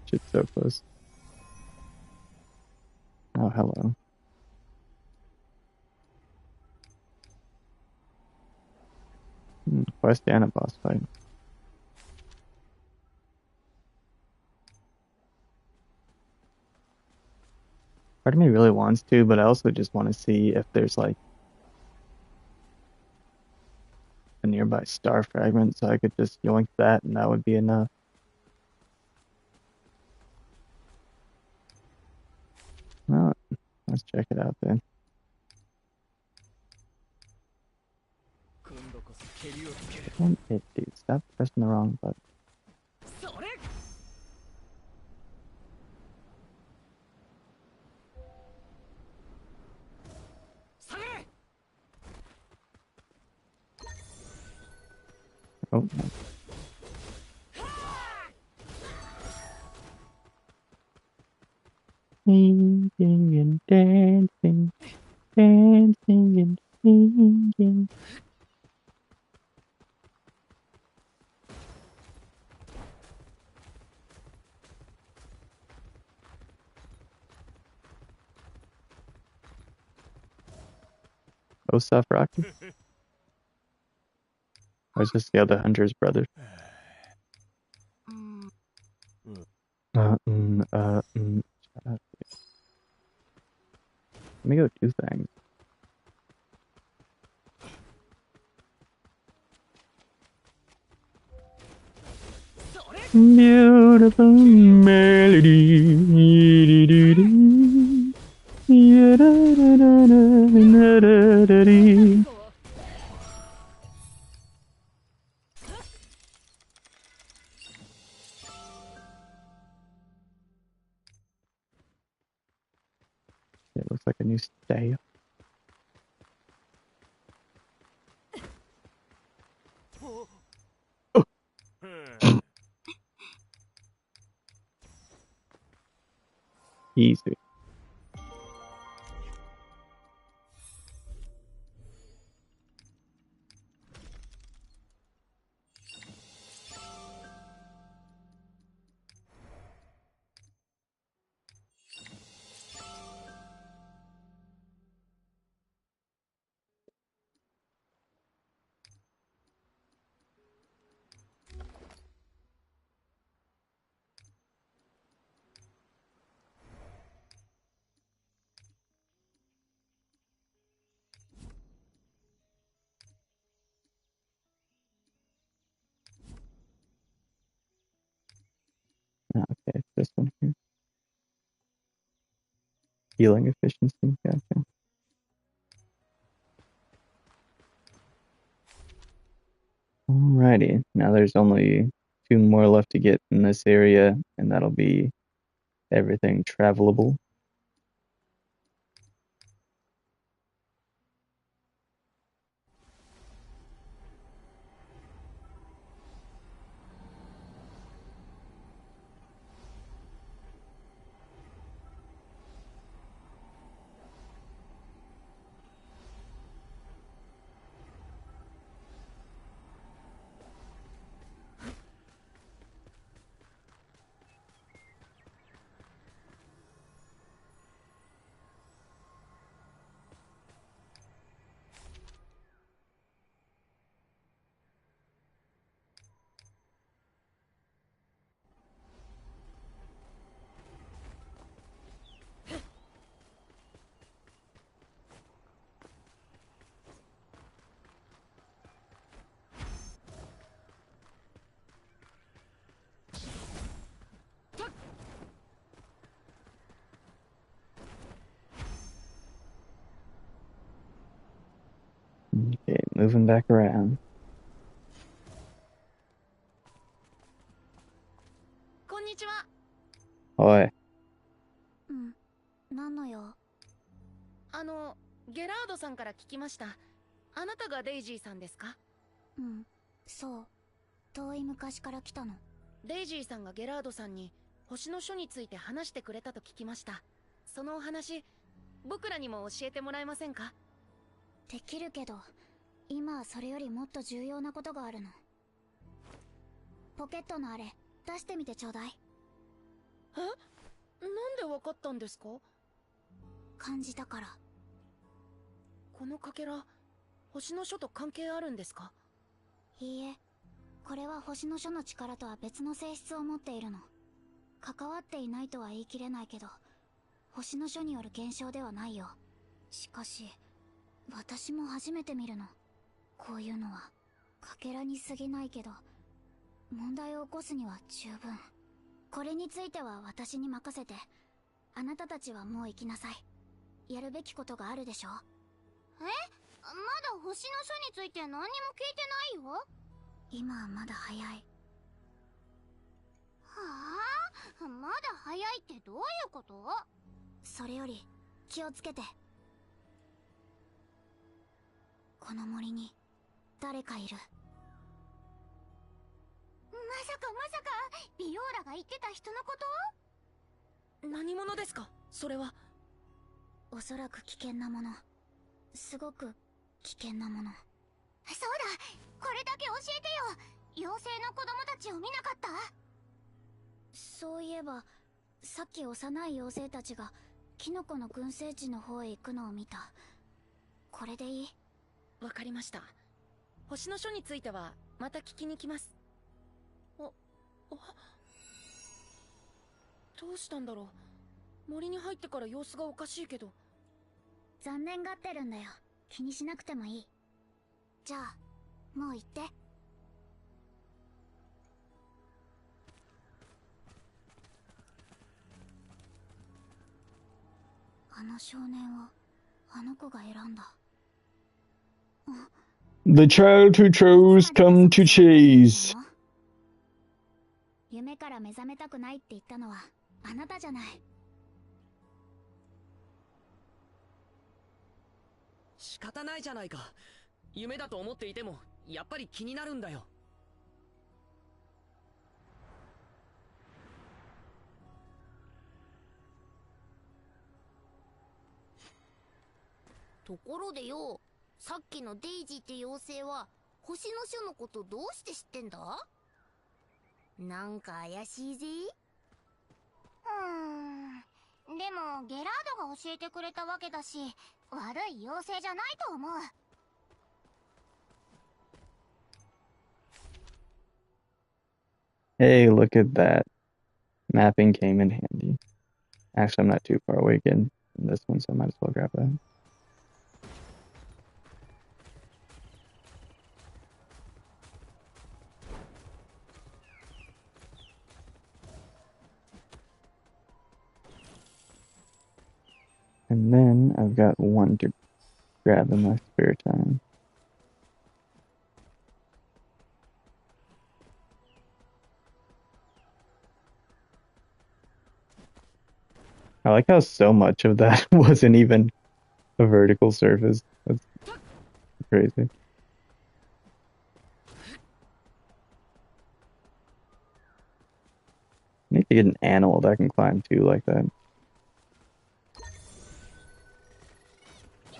Shit's so close. Oh, hello. Quest and a boss fight. Part of me really wants to, but I also just want to see if there's like a nearby star fragment, so I could just yoink that and that would be enough. Well, let's check it out then. Dude, stop pressing the wrong button. Oh, no. Singing and dancing, dancing and singing. Osaf Rocky? Or is this the other hunter's brother? Shut up. Let me go do things. Beautiful melody. Yeah-da-da-da-da-da-da-da-da. It looks like a new style. Easy. Okay, it's this one here. Healing efficiency. Gotcha. Alrighty. Now there's only 2 more left to get in this area, and that'll be everything travelable. Okay, moving back around. こんにちは。 Oi. 何のよ。ゲラードさんから聞きました。あなたがデイジーさんですか？そう。遠い昔から来たの。デイジーさんがゲラードさんに星の書について話してくれたと聞きました。そのお話、僕らにも教えてもらえませんか？できるけど、今はそれよりもっと重要なことがあるの。ポケットのあれ、出してみてちょうだい。え？なんでわかったんですか？感じたから。このかけら、星の書と関係あるんですか？いいえ、これは星の書の力とは別の性質を持っているの。関わっていないとは言い切れないけど、星の書による現象ではないよ。しかし、私も初めて見るの。こういうのは、かけらに過ぎないけど、問題を起こすには十分。これについては私に任せて、あなたたちはもう行きなさい。やるべきことがあるでしょ？まだ星の書について何にも聞いてないよ。今はまだ早い。まだ早いってどういうこと？それより気をつけて。この森に誰かいる。まさかビオーラが言ってた人のこと？何者ですか？それは。おそらく危険なもの。すごく危険なもの。そうだ、これだけ教えてよ。妖精の子供たちを見なかった？そういえば、さっき幼い妖精たちがキノコの群生地の方へ行くのを見た。これでいい？わかりました。星の書についてはまた聞きに来ます。どうしたんだろう。森に入ってから様子がおかしいけど。残念がってるんだよ。気にしなくてもいい。じゃあ、もう行って。の少年をあの子が選んだ。 The child who chose come to chase. 夢から目覚めたくないって言ったのはあなたじゃない。仕方ないじゃないか。夢だと思っていてもやっぱり気になるんだよ。ところでよ、さっきのデイジーって妖精は星の書のことどうして知ってんだ？なんか怪しいぜ。でもゲラードが教えてくれたわけだし、悪い妖精じゃないと思う。Hey, look at that. Mapping came in handy. Actually, I'm not too far away again from this one, so I might as well grab that. And then I've got one to grab in my spare time. I like how so much of that wasn't even a vertical surface. That's crazy. I need to get an animal that can climb too like that.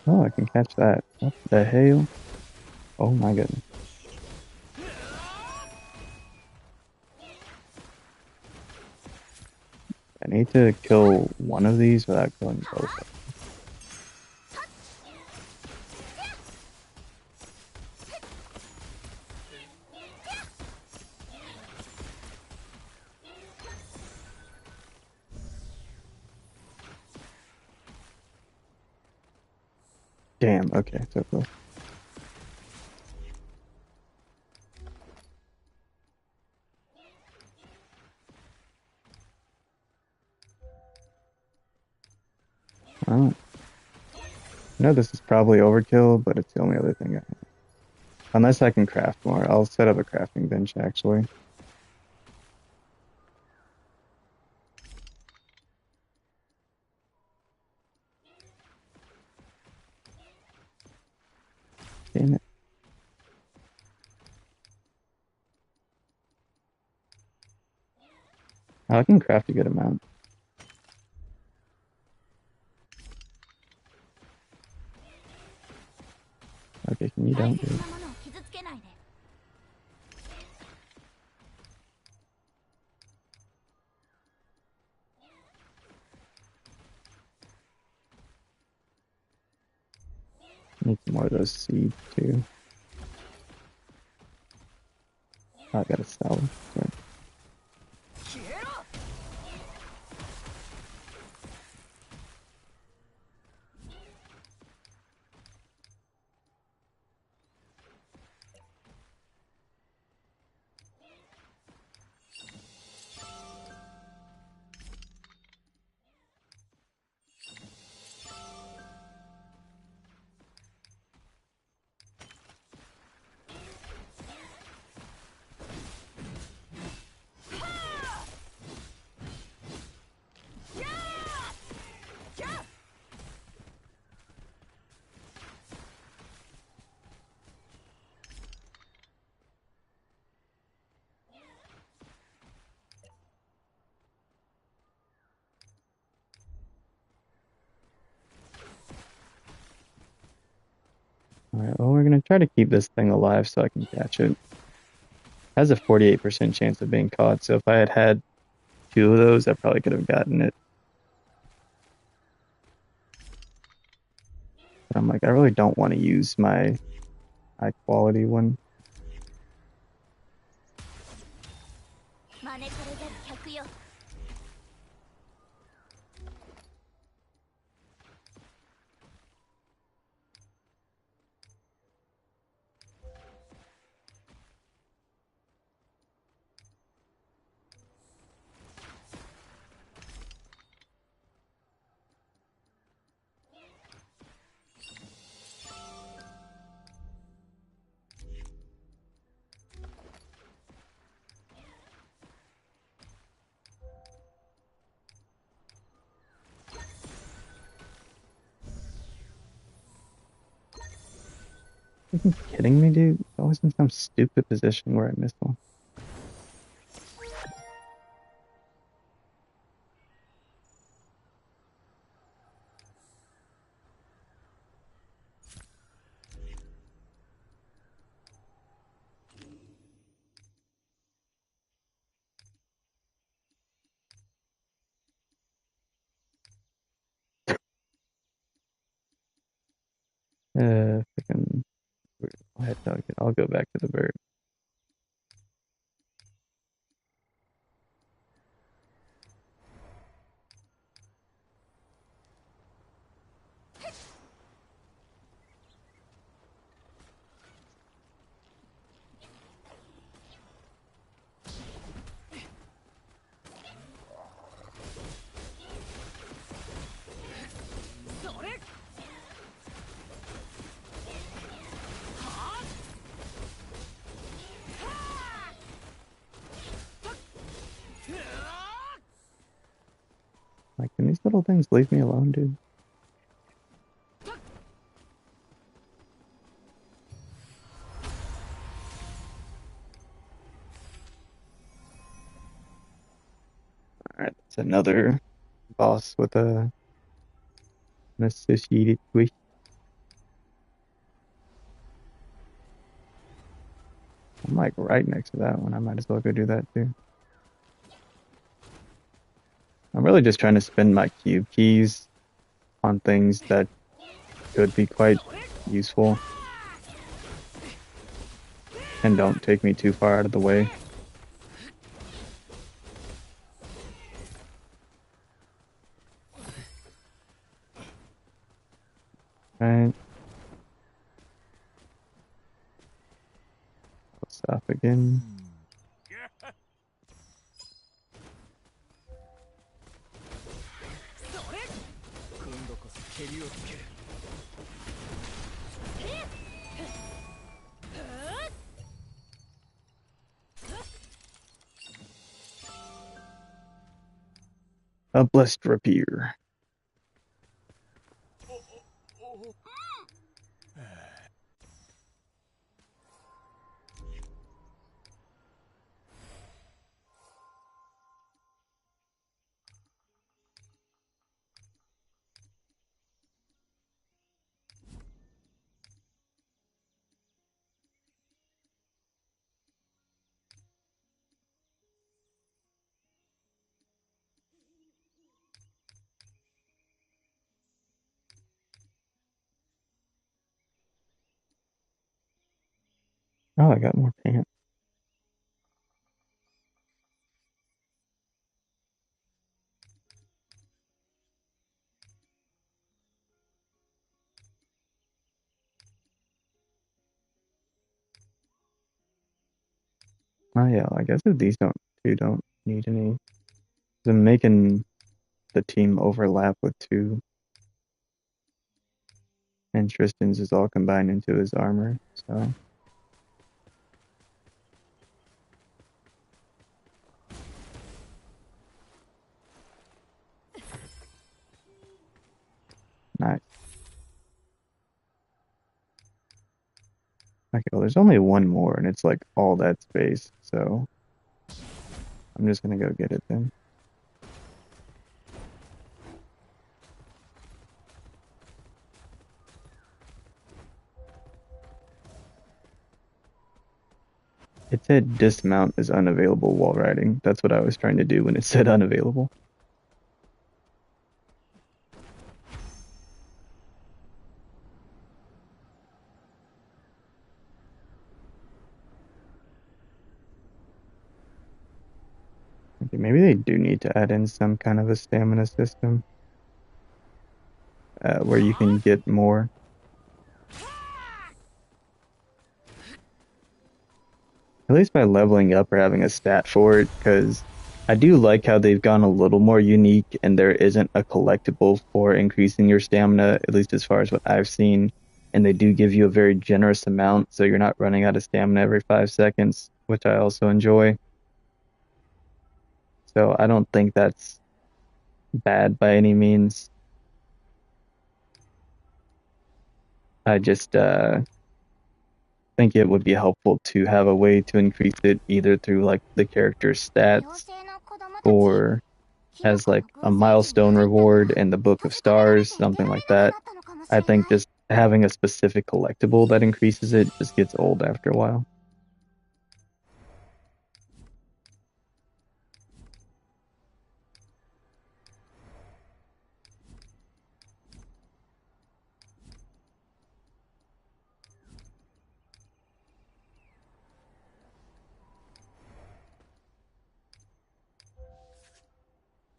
Oh, I can catch that. What the hell? Oh my goodness. I need to kill one of these without killing both. Damn, okay, so close. Oh. I know this is probably overkill, but it's the only other thing I have. Unless I can craft more. I'll set up a crafting bench, actually. Damn it. I can craft a good amount. Okay, can you don't do it? Need some more of those seeds too. Oh, I gotta sell them. Sorry. Alright, well, we're gonna try to keep this thing alive so I can catch it. It has a 48% chance of being caught, so if I had had 2 of those, I probably could have gotten it. But I'm like, I really don't want to use my high quality one. You kidding me, dude? Always in some stupid position where I missed one. Freaking head dog. I'll go back to the bird. Like, can these little things leave me alone, dude? Alright, that's another boss with an associated twist. I'm like right next to that one. I might as well go do that too. I'm really just trying to spend my cube keys on things that could be quite useful and don't take me too far out of the way. Right. Stop again. A blessed rapier. Oh, I got more pants. Oh yeah, I guess if these don't need any. I'm making the team overlap with two. And Tristan's is all combined into his armor, so. Nice. Okay, well, there's only one more, and it's like all that space, so I'm just gonna go get it then. It said dismount is unavailable while riding. That's what I was trying to do when it said unavailable. Okay, maybe they do need to add in some kind of a stamina system where you can get more. At least by leveling up or having a stat for it, because I do like how they've gone a little more unique and there isn't a collectible for increasing your stamina, at least as far as what I've seen. And they do give you a very generous amount, so you're not running out of stamina every 5 seconds, which I also enjoy. So I don't think that's bad by any means. I just think it would be helpful to have a way to increase it either through like the character's stats or as like a milestone reward in the Book of Stars, something like that. I think just having a specific collectible that increases it just gets old after a while.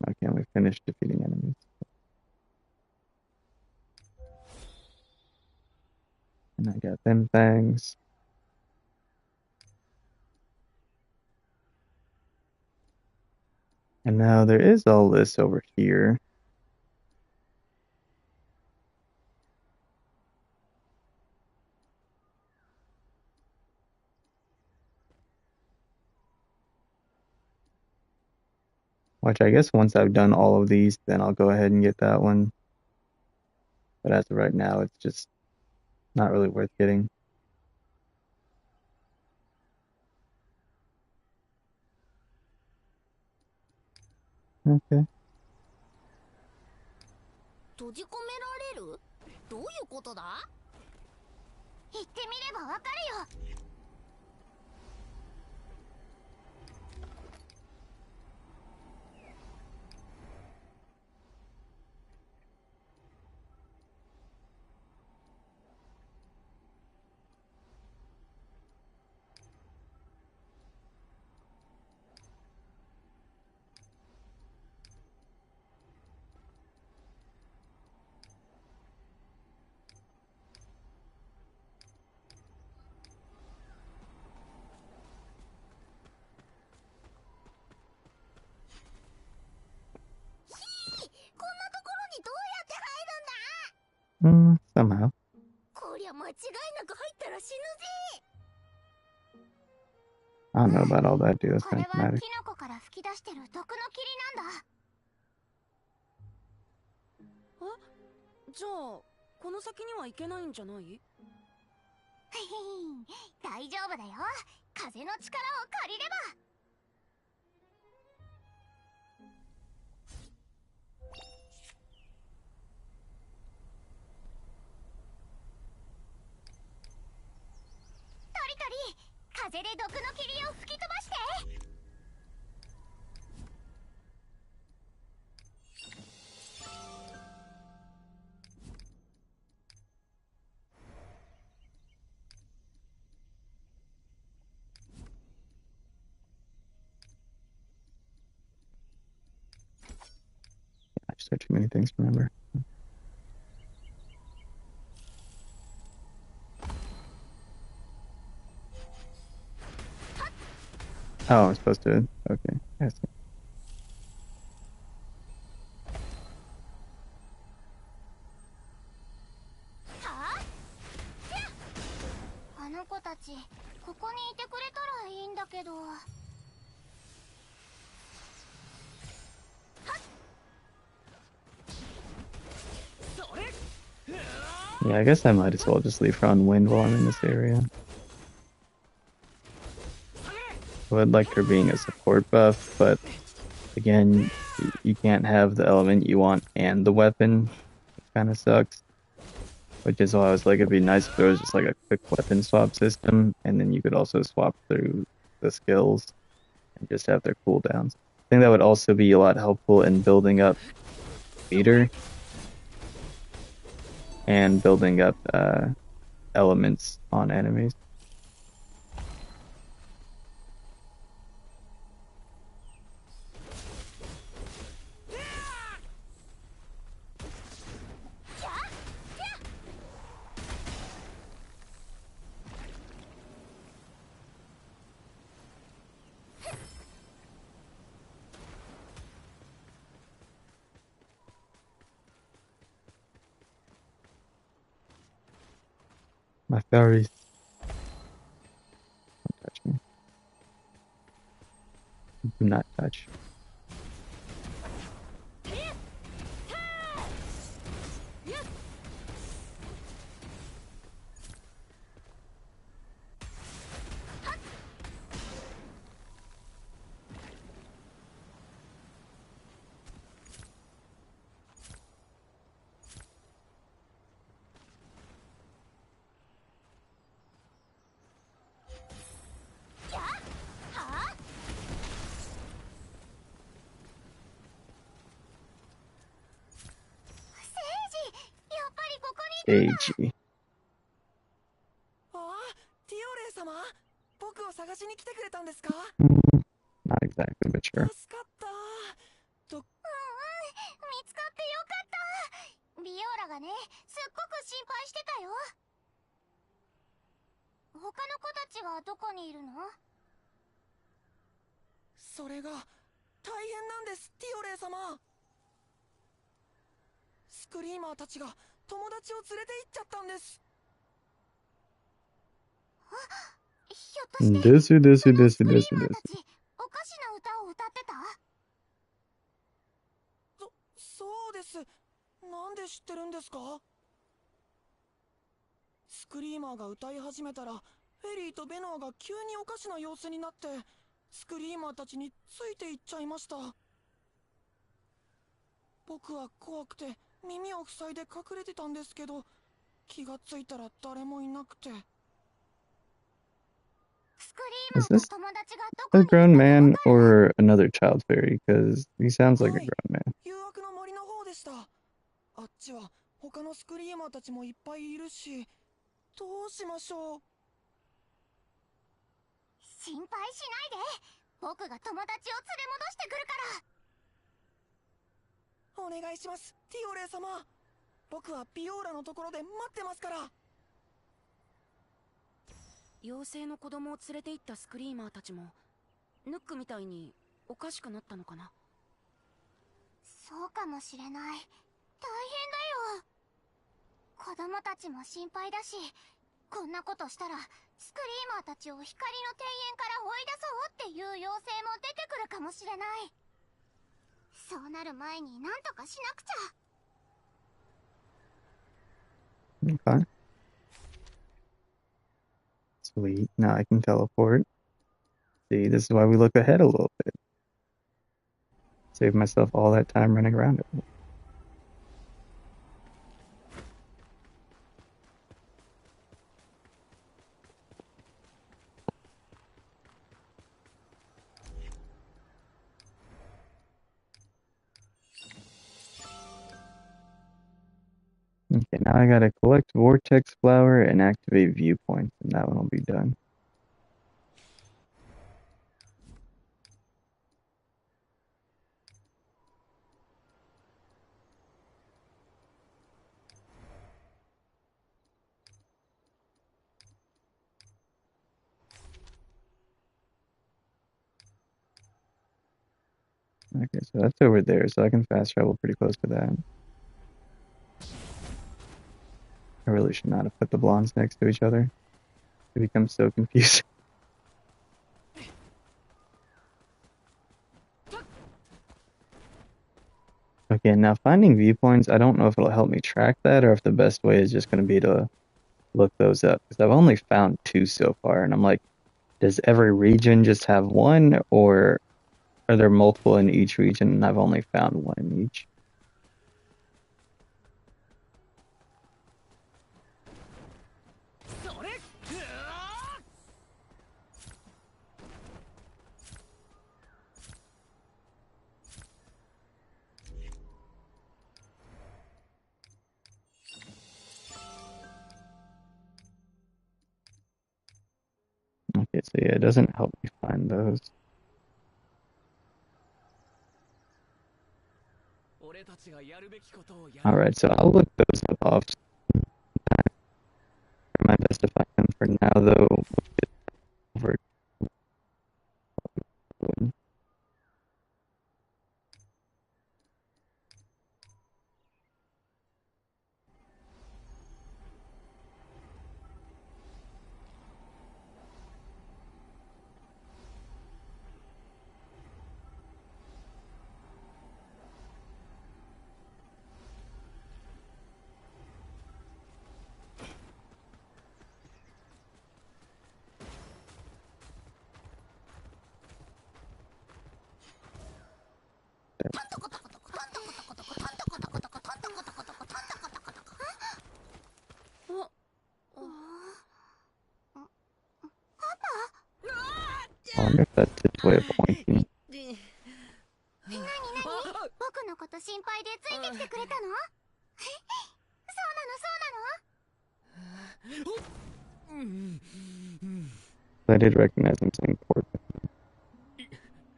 Okay, we finished defeating enemies. And I got them things. And now there is all this over here. Which I guess once I've done all of these, then I'll go ahead and get that one. But as of right now, it's just not really worth getting. Okay. 閉じ込められる？どういうことだ？言ってみればわかるよ。Somehow. こりゃ間違いなく入ったら死ぬぜ。 I don't know about all that, dude. That's これ kind of は dramatic. キノコから吹き出してる毒の霧なんだ。じゃあこの先には行けないんじゃない？大丈夫だよ。風の力を借りれば。トリトリ、風で毒の霧を吹き飛ばして。I just have too many things to remember. Oh, I'm supposed to. Okay. Yes. あの子たち、ここにいてくれたらいいんだけど。 Yeah, I guess I might as well just leave her on wind while I'm in this area. I would like her being a support buff, but again, you can't have the element you want and the weapon. It kind of sucks. Which is why I was like, it'd be nice if there was just like a quick weapon swap system, and then you could also swap through the skills and just have their cooldowns. I think that would also be a lot helpful in building up meter and building up elements on enemies. My fairies. Don't touch me. Do not touch. AG. ああ、ティオレイ様、僕を探しに来てくれたんですか？ Not exactly, but 助 sure. かった。と、見つかってよかった。ビオラがね、すっごく心配してたよ。他の子たちはどこにいるの？それが大変なんです、ティオレイ様。スクリーマーたちが友達を連れて行っちゃったんです。ひょっとして、ですですそのですスクリですです。ーマーたち、おかしな歌を歌ってた？そうです。なんで知ってるんですか？スクリーマーが歌い始めたら、フェリーとベノアが急におかしな様子になって、スクリーマーたちについていっちゃいました。僕は怖くて耳を塞いで隠れてたんですけど、気がついたら誰もいなくて。スクリー Is マー this と友達がどこ a にいるか grown わ man かる？ or another child fairy? Because he sounds like a はい、 grown man. 誘惑の森の方でした。あっちは他のスクリーマーたちもいっぱいいるし、どうしましょう。心配しないで。僕が友達を連れ戻してくるから。お願いします、ティオレイ様。僕はビオーラのところで待ってますから。妖精の子供を連れて行ったスクリーマーたちもヌックみたいにおかしくなったのかな？そうかもしれない。大変だよ。子供たちも心配だし、こんなことしたらスクリーマーたちを光の庭園から追い出そうっていう妖精も出てくるかもしれない。そうなる前に何とかしなくちゃ。 Okay. Sweet. Now I can teleport. See, this is why we look ahead a little bit. Save myself all that time running around it. Okay, now I gotta collect Vortex Flower and activate Viewpoints, and that one will be done. Okay, so that's over there, so I can fast travel pretty close to that. I really should not have put the blondes next to each other. It becomes so confusing. Okay, now finding viewpoints, I don't know if it'll help me track that or if the best way is just going to be to look those up. Because I've only found 2 so far, and I'm like, does every region just have 1, or are there multiple in each region and I've only found 1 in each? Okay, so yeah, it doesn't help me find those. Alright, so I'll look those up off. Try my best to find them. For now, though, let's get over. I wonder if that's its way of pointing. 何僕のこと心配でついてきてくれたの？そうなのそうなの？ I did recognize him saying poor.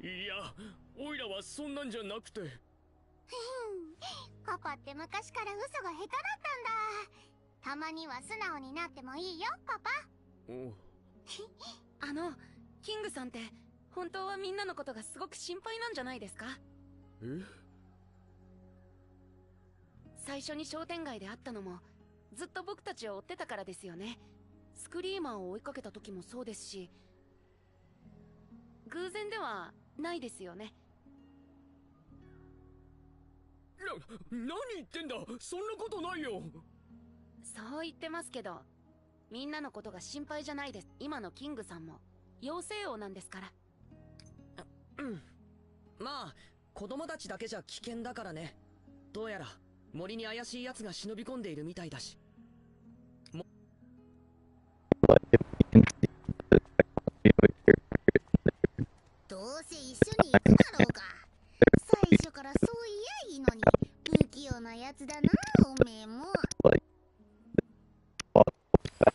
いや、オイラはそんなんじゃなくて。パパって昔から嘘が下手だったんだ。たまには素直になってもいいよ、パパ。おキングさんって本当はみんなのことがすごく心配なんじゃないですか？え？最初に商店街で会ったのもずっと僕たちを追ってたからですよね。スクリーマーを追いかけた時もそうですし、偶然ではないですよね。何言ってんだ、そんなことないよ。そう言ってますけど、みんなのことが心配じゃないです。今のキングさんも妖精王なんですから。まあ子供たちだけじゃ危険だからね。どうやら森に怪しい奴が忍び込んでいるみたいだし。どうせ一緒に行くだろうか。最初からそう言やいいのに、不器用なやつだな、おめえも。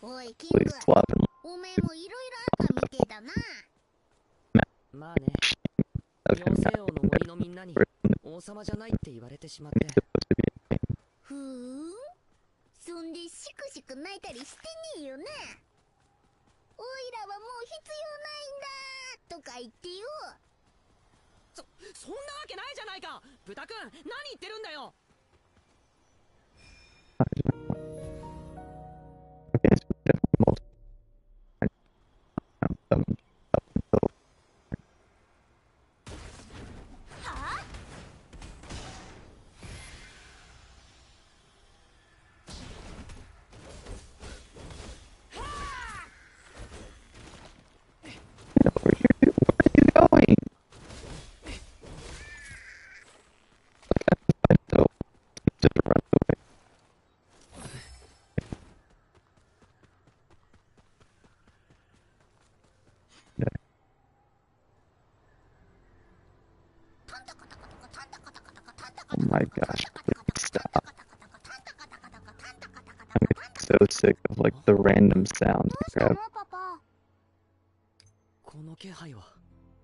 おい、キング、おめえもいろいろあったみてえだな。まあね、妖精王の森のみんなに王様じゃないって言われてしまって。ふーん、そんでしくしく泣いたりしてねえよな。おいらはもう必要ないんだとか言ってよ。そんなわけないじゃないか。豚くん、何言ってるんだよ。Oh my gosh, stop. I'm so sick of like the random sounds. どうしたの、パパ。この気配は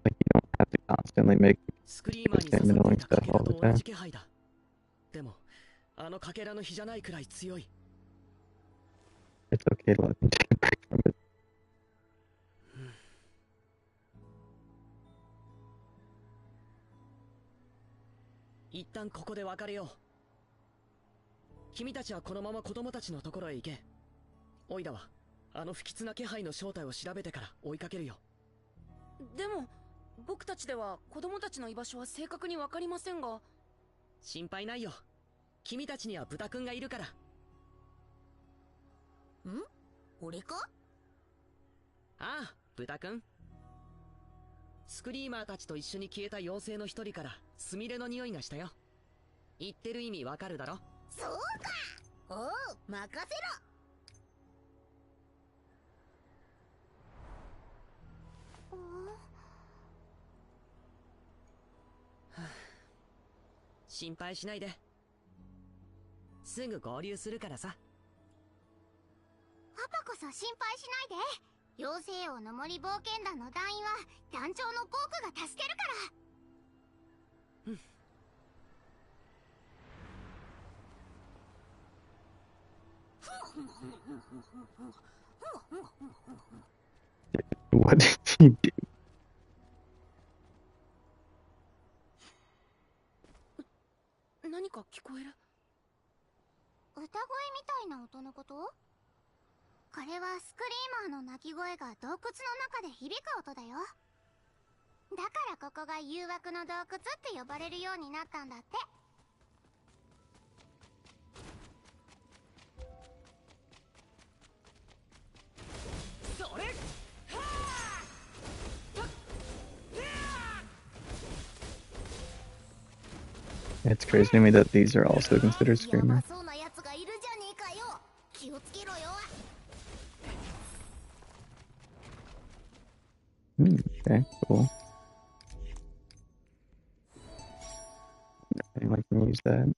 Like you don't have to constantly make スクリーマーに the 刺 same さって annoying いたか stuff けら all と the 同 time. じ気配だ。でもあのかけらの火じゃないくらい強い。 It's okay to let them take a break from it. 一旦ここで別れよう。君たちはこのまま子供たちのところへ行け。オイラはあの不吉な気配の正体を調べてから追いかけるよ。でも僕たちでは子供たちの居場所は正確にわかりませんが。心配ないよ。君たちには豚くんがいるから。ん？俺か？ああ、豚くん。スクリーマーたちと一緒に消えた妖精の一人からスミレの匂いがしたよ。言ってる意味わかるだろ？そうか。おう、任せろ。心配しないで。すぐ合流するからさ。パパこそ心配しないで。妖精王の森冒険団の団員は団長のゴークが助けるから。What did he do? 何か聞こえる。歌声みたいな音のこと？これはスクリーマーの鳴き声が洞窟の中で響く音だよ。だからここが誘惑の洞窟って呼ばれるようになったんだって。それ。 It's crazy to me that these are also considered やば screamers. そうなやつがいるじゃねえかよ。気をつけろよ。Okay, cool. Anyone can use that.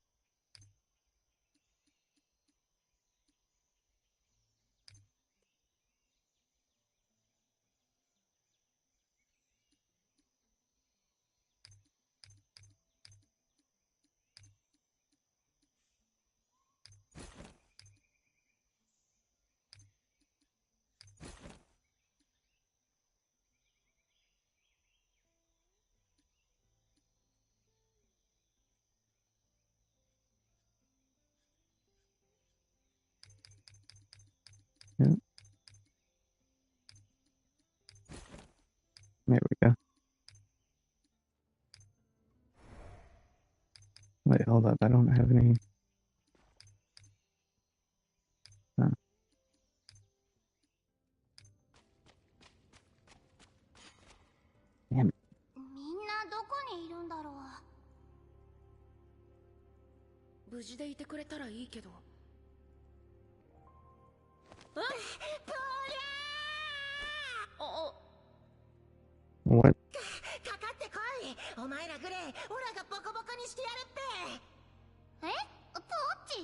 Yeah. There we go. Wait, hold up. I don't have any. Oh. Damn it. みんなどこにいるんだろう。無事でいてくれたらいいけど。ポーあ、 What? かかってこい。お前らグレー、オラがボコボコにしてやるって。え、ポッチ？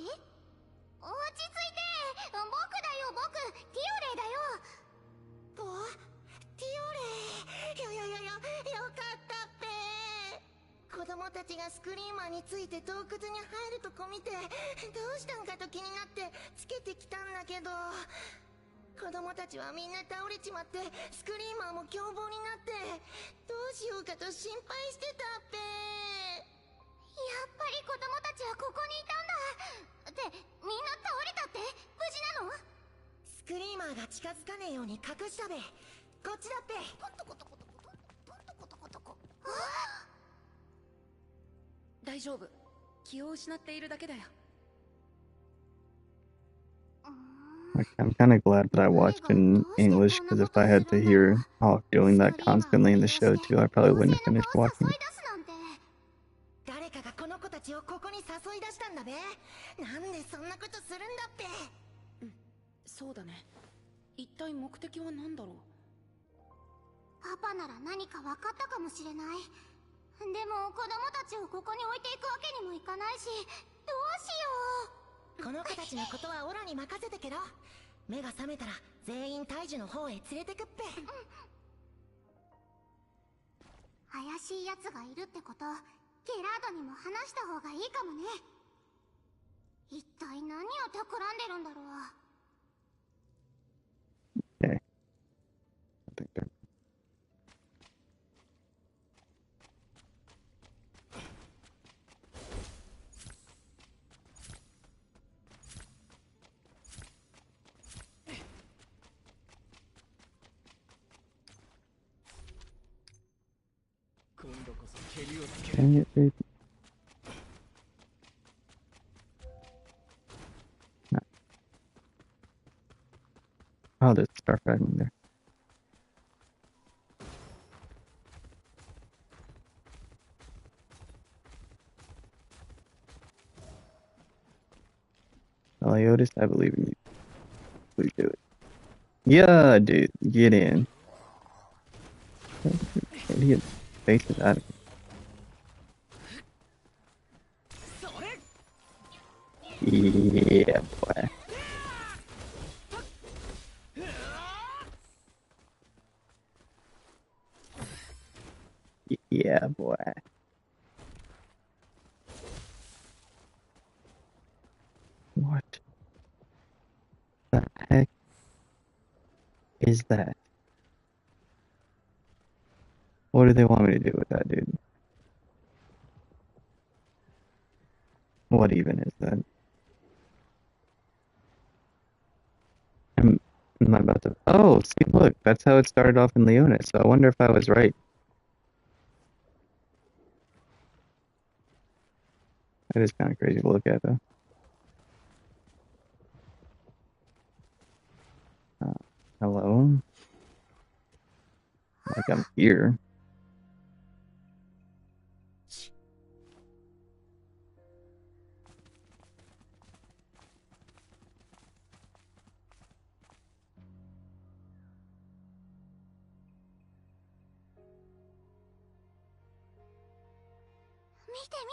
落ち着いて。僕だよ、僕。ティオレイだよ。ティオレイ。よかったっぺ。子供たちがスクリーマーについて洞窟に入るとこ見て、どうしたんかと気になってつけてきたんだけど、子供たちはみんな倒れちまって、スクリーマーも凶暴になって、どうしようかと心配してたっぺ。やっぱり子供たちはここにいたんだ。ってみんな倒れたって無事なの？スクリーマーが近づかねえように隠したべ。こっちだっぺ。トントコトコトコトントコトコトコ。大丈夫。気を失っているだけだよ。Like, I'm kind of glad that I watched in English, because if I had to hear Hawk doing that constantly in the show too, I probably wouldn't have finished watching it. 誰かがこの子たちをここに誘い出したんだべ。なんでそんなことするんだっぺ。そうだね。一体目的は何だろう。パパなら何か分かったかもしれない。でも子供たちをここに置いていくわけにもいかないし、どうしよう。この子たちのことはオラに任せてけろ。目が覚めたら全員大樹の方へ連れてくっぺ。怪しい奴がいるってこと、ゲラードにも話した方がいいかもね。一体何を企んでるんだろう。Okay. I think they're... Dang it, baby. No. Oh, there's a star fragment there. Meliodas, I believe in you. Please do it. Yeah, dude, get in. Idiot faces out of it. Yeah, boy. Yeah, boy. What the heck is that? What do they want me to do with that, dude? What even is that? Am I about to... Oh, see, look, that's how it started off in Leona, so I wonder if I was right. That is kind of crazy to look at, though. Hello? Like I'm here. Look,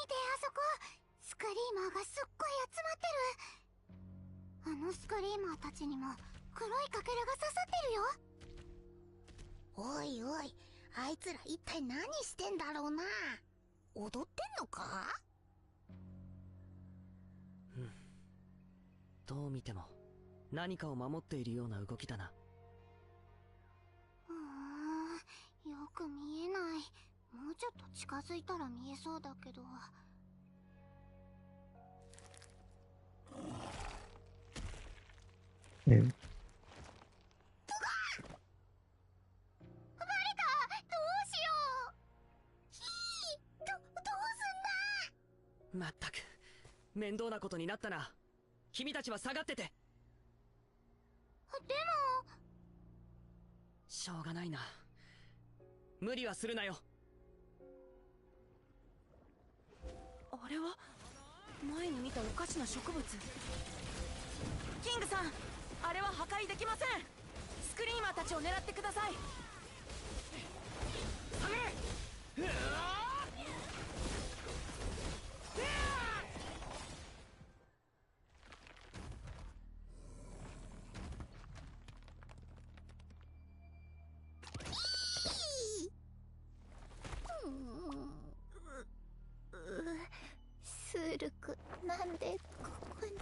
あそこ。スクリーマーがすっごい集まってる。あのスクリーマーたちにも黒いかけらが刺さってるよ。おいおい、あいつら一体何してんだろうな。踊ってんのか？どう見ても何かを守っているような動きだな。よく見えない。もうちょっと近づいたら見えそうだけど。まったく面倒なことになったな。君たちは下がってて。でもしょうがないな。無理はするなよ。あれは前に見たおかしな植物。キングさん、あれは破壊できません。スクリーマーたちを狙ってください。スールク、なんでここに。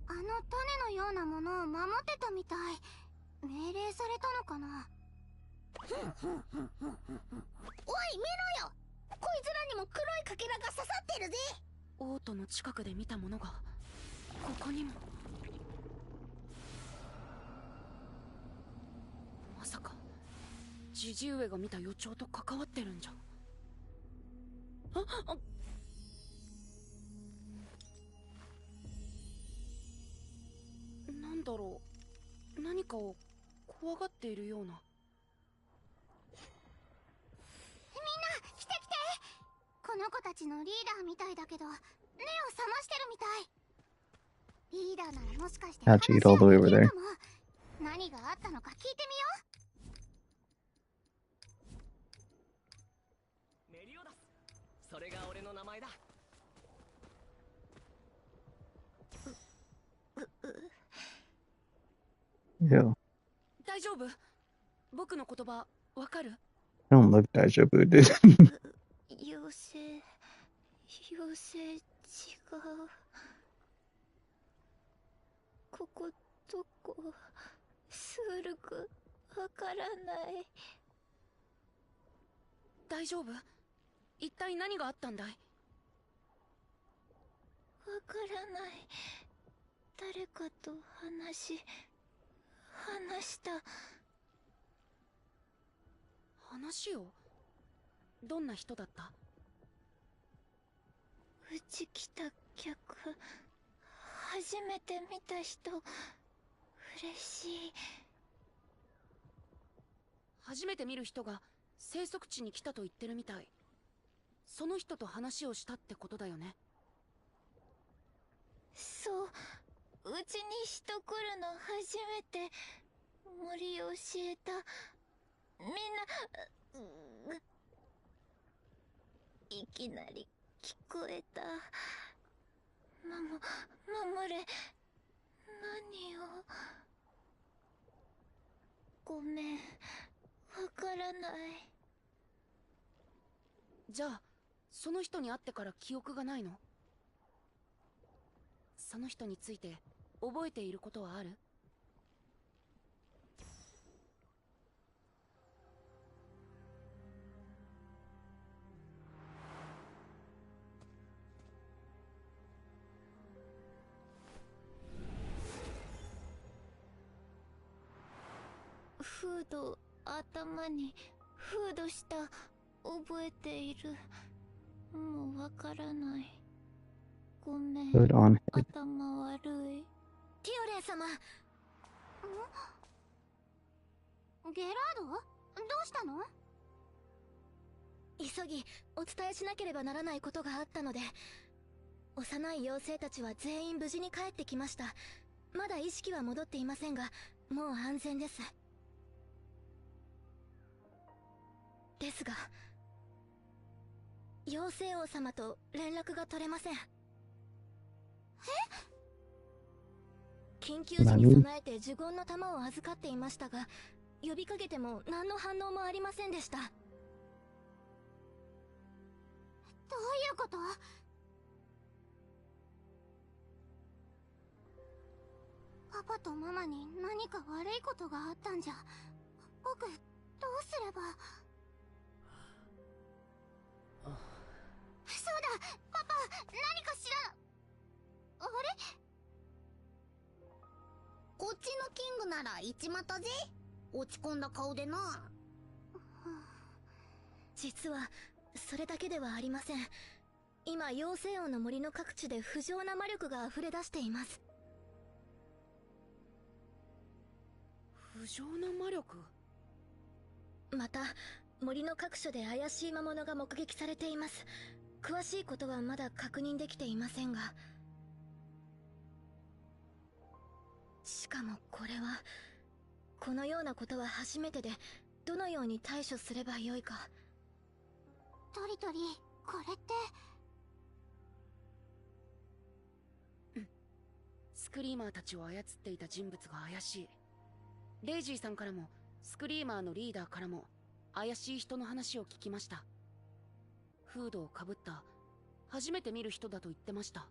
あの種のようなものを守ってたみたい。命令されたのかな。おい、見ろよ。こいつらにも黒いかけらが刺さってるぜ。オートの近くで見たものがここにも。まさかジジ上が見た予兆と関わってるんじゃ。なんだろう、何かを怖がっているような。みんな来て来て。この子たちのリーダーみたいだけど目を覚ましてるみたい。リーダーならもしかして How'd you get all the way over there? 何があったのか聞いてみよメリオダス、それが俺の名前だ。Yeah. 大丈夫？僕の言葉わかる？ I don't look Daijoubu, dude. 妖精違う。ここどこ？スールクわからない。大丈夫？一体何があったんだい？わからない。誰かと話した。話を？どんな人だった？うち来た客、初めて見た人、嬉しい。初めて見る人が生息地に来たと言ってるみたい。その人と話をしたってことだよね。そう、うちに人来るの初めて。森教えた。みんな、いきなり聞こえた。守れ。何を。ごめん、わからない。じゃあその人に会ってから記憶がないの？その人について覚えていることはある？フード、頭にフードした。覚えている。もうわからない。ごめん。 Hood on head. 頭悪い。ティオレン様。ゲラード？どうしたの？急ぎお伝えしなければならないことがあったので。幼い妖精たちは全員無事に帰ってきました。まだ意識は戻っていませんが、もう安全です。ですが、妖精王様と連絡が取れません。緊急時に備えて呪言の玉を預かっていましたが、呼びかけても何の反応もありませんでした。どういうこと？パパとママに何か悪いことがあったんじゃ。僕、どうすれば。そうだ、パパ、何かしら。あれ？こっちのキングなら行っちまったぜ。落ち込んだ顔でな。実はそれだけではありません。今妖精王の森の各地で不浄な魔力が溢れ出しています。不浄な魔力？また森の各所で怪しい魔物が目撃されています。詳しいことはまだ確認できていませんが、しかもこれはこのようなことは初めてで、どのように対処すればよいか。トリトリ、これって。スクリーマーたちを操っていた人物が怪しい。レイジーさんからもスクリーマーのリーダーからも怪しい人の話を聞きました。フードをかぶった初めて見る人だと言ってました。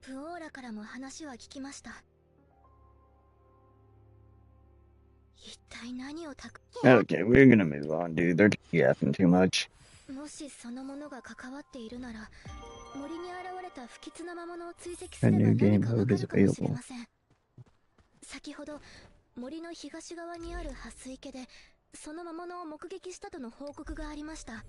プオーラからも話は聞きました。一体何をOkay, we're gonna move on, dude. They're yapping too much. もしそのものが関わっているなら、森に現れた不吉な魔物を追跡すれば何かわかるかもしれません。先ほど森の東側にある蓮池でその魔物を目撃したとの報告がありました。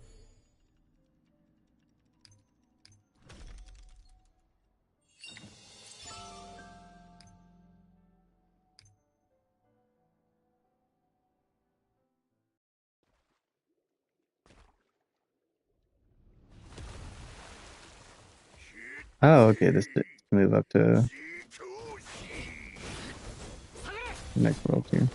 Oh, okay, this is move up to next world here.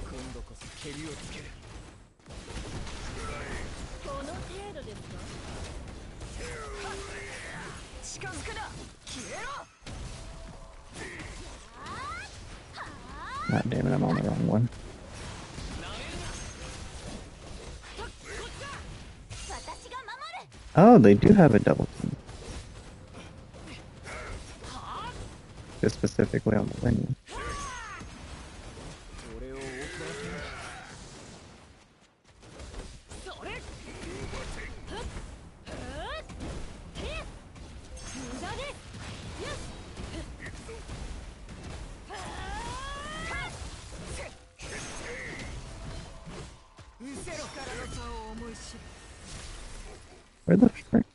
God damn it, I'm on the wrong one. Oh, they do have a double team. Just specifically on the menu. Where the frick?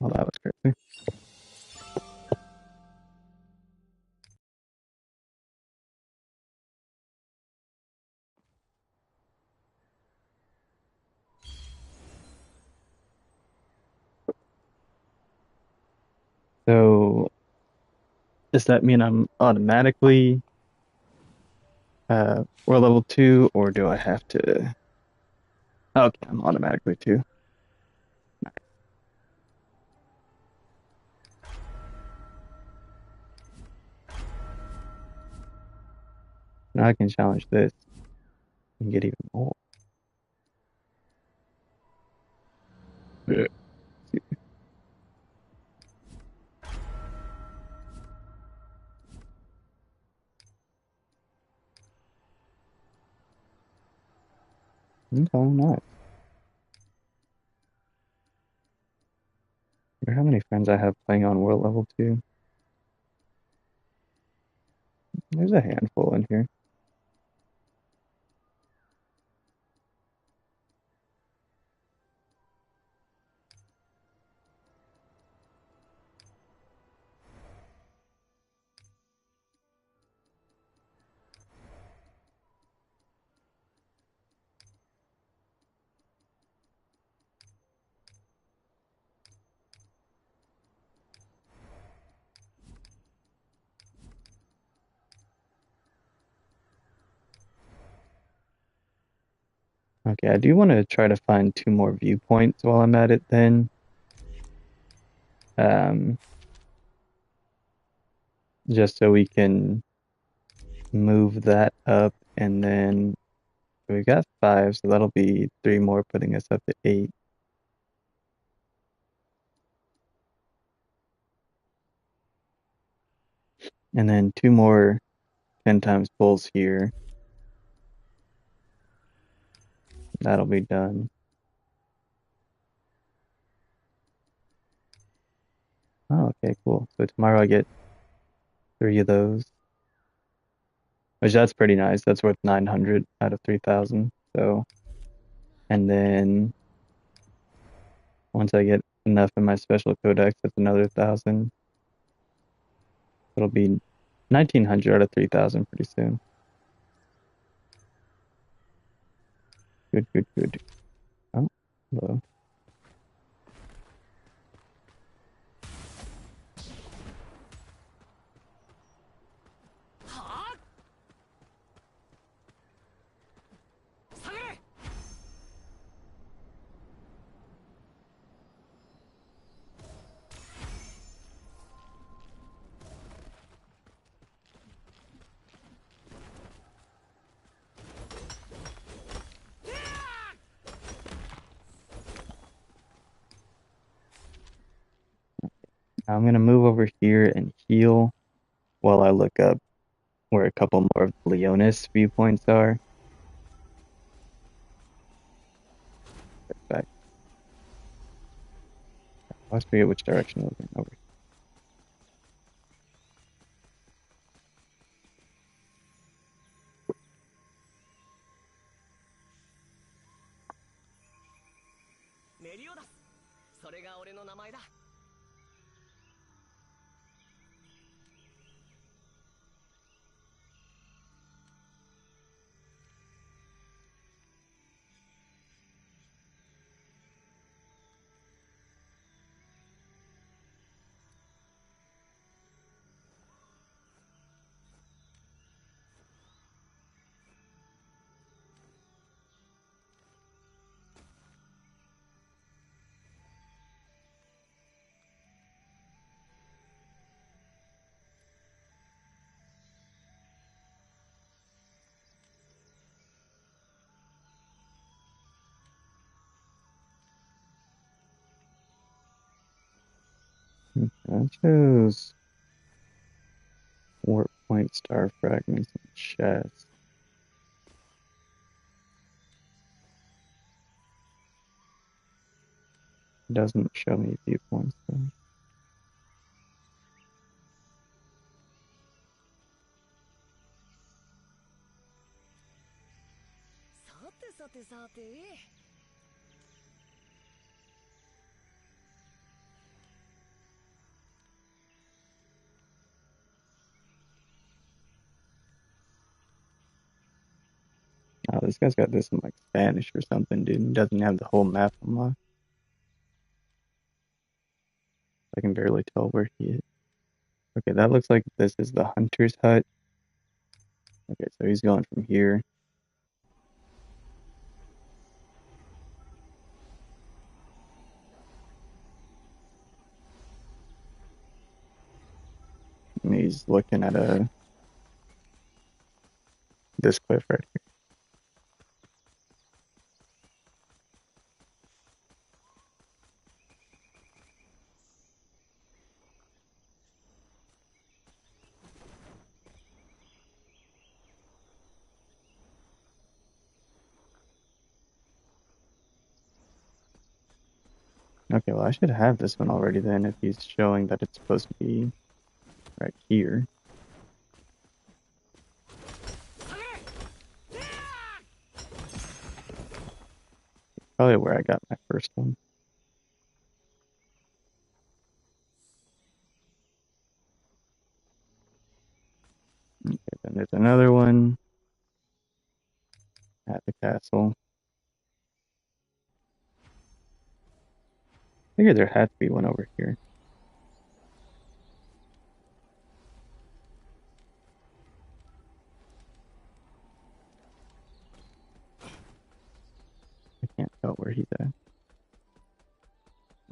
Oh, that was crazy. So, does that mean I'm automatically world level 2, or do I have to? Okay, I'm automatically 2. Now I can challenge this and get even more. Yeah. Okay, nice. I wonder how many friends I have playing on world level 2. There's a handful in here. Okay, I do want to try to find 2 more viewpoints while I'm at it then. Just so we can move that up, and then we got 5, so that'll be 3 more, putting us up to 8. And then 2 more 10 times pulls here. That'll be done. Oh, okay, cool. So tomorrow I get 3 of those. Which that's pretty nice. That's worth 900 out of 3,000. So, and then once I get enough in my special codex, that's another 1,000. It'll be 1,900 out of 3,000 pretty soon. Good, good, good. Oh, hello. Now I'm going to move over here and heal while I look up where a couple more of the Leonis viewpoints are. Back. I always forget which direction we're going over. Meliodas. それが俺の名前だ。I chose warp point star fragments and chest. It doesn't show me viewpoints though. Oh, this guy's got this in like Spanish or something, dude. He doesn't have the whole map unlocked. I can barely tell where he is. Okay, that looks like this is the hunter's hut. Okay, so he's going from here. And he's looking at this cliff right here. Okay, well I should have this one already then if he's showing that it's supposed to be right here. Probably where I got my first one. Okay, then there's another one at the castle. I figured there had to be one over here. tell where he's at.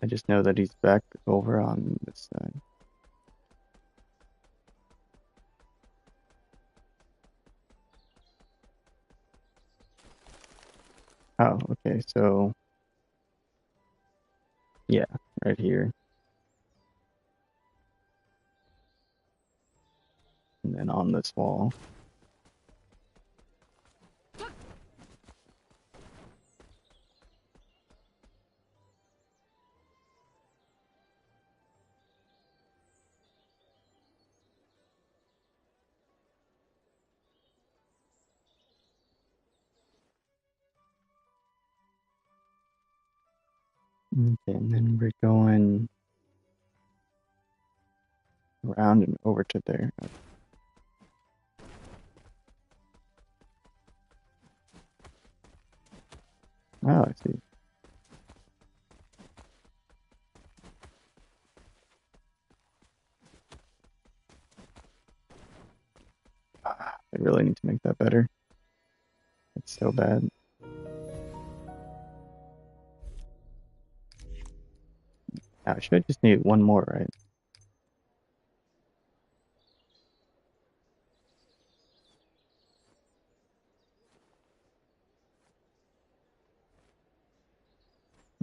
I just know that he's back over on this side. Oh, okay, so yeah, right here. And then on this wall. Okay, and then we're going around and over to there. Oh, I see. I really need to make that better. It's so bad. Now, I should just need one more, right?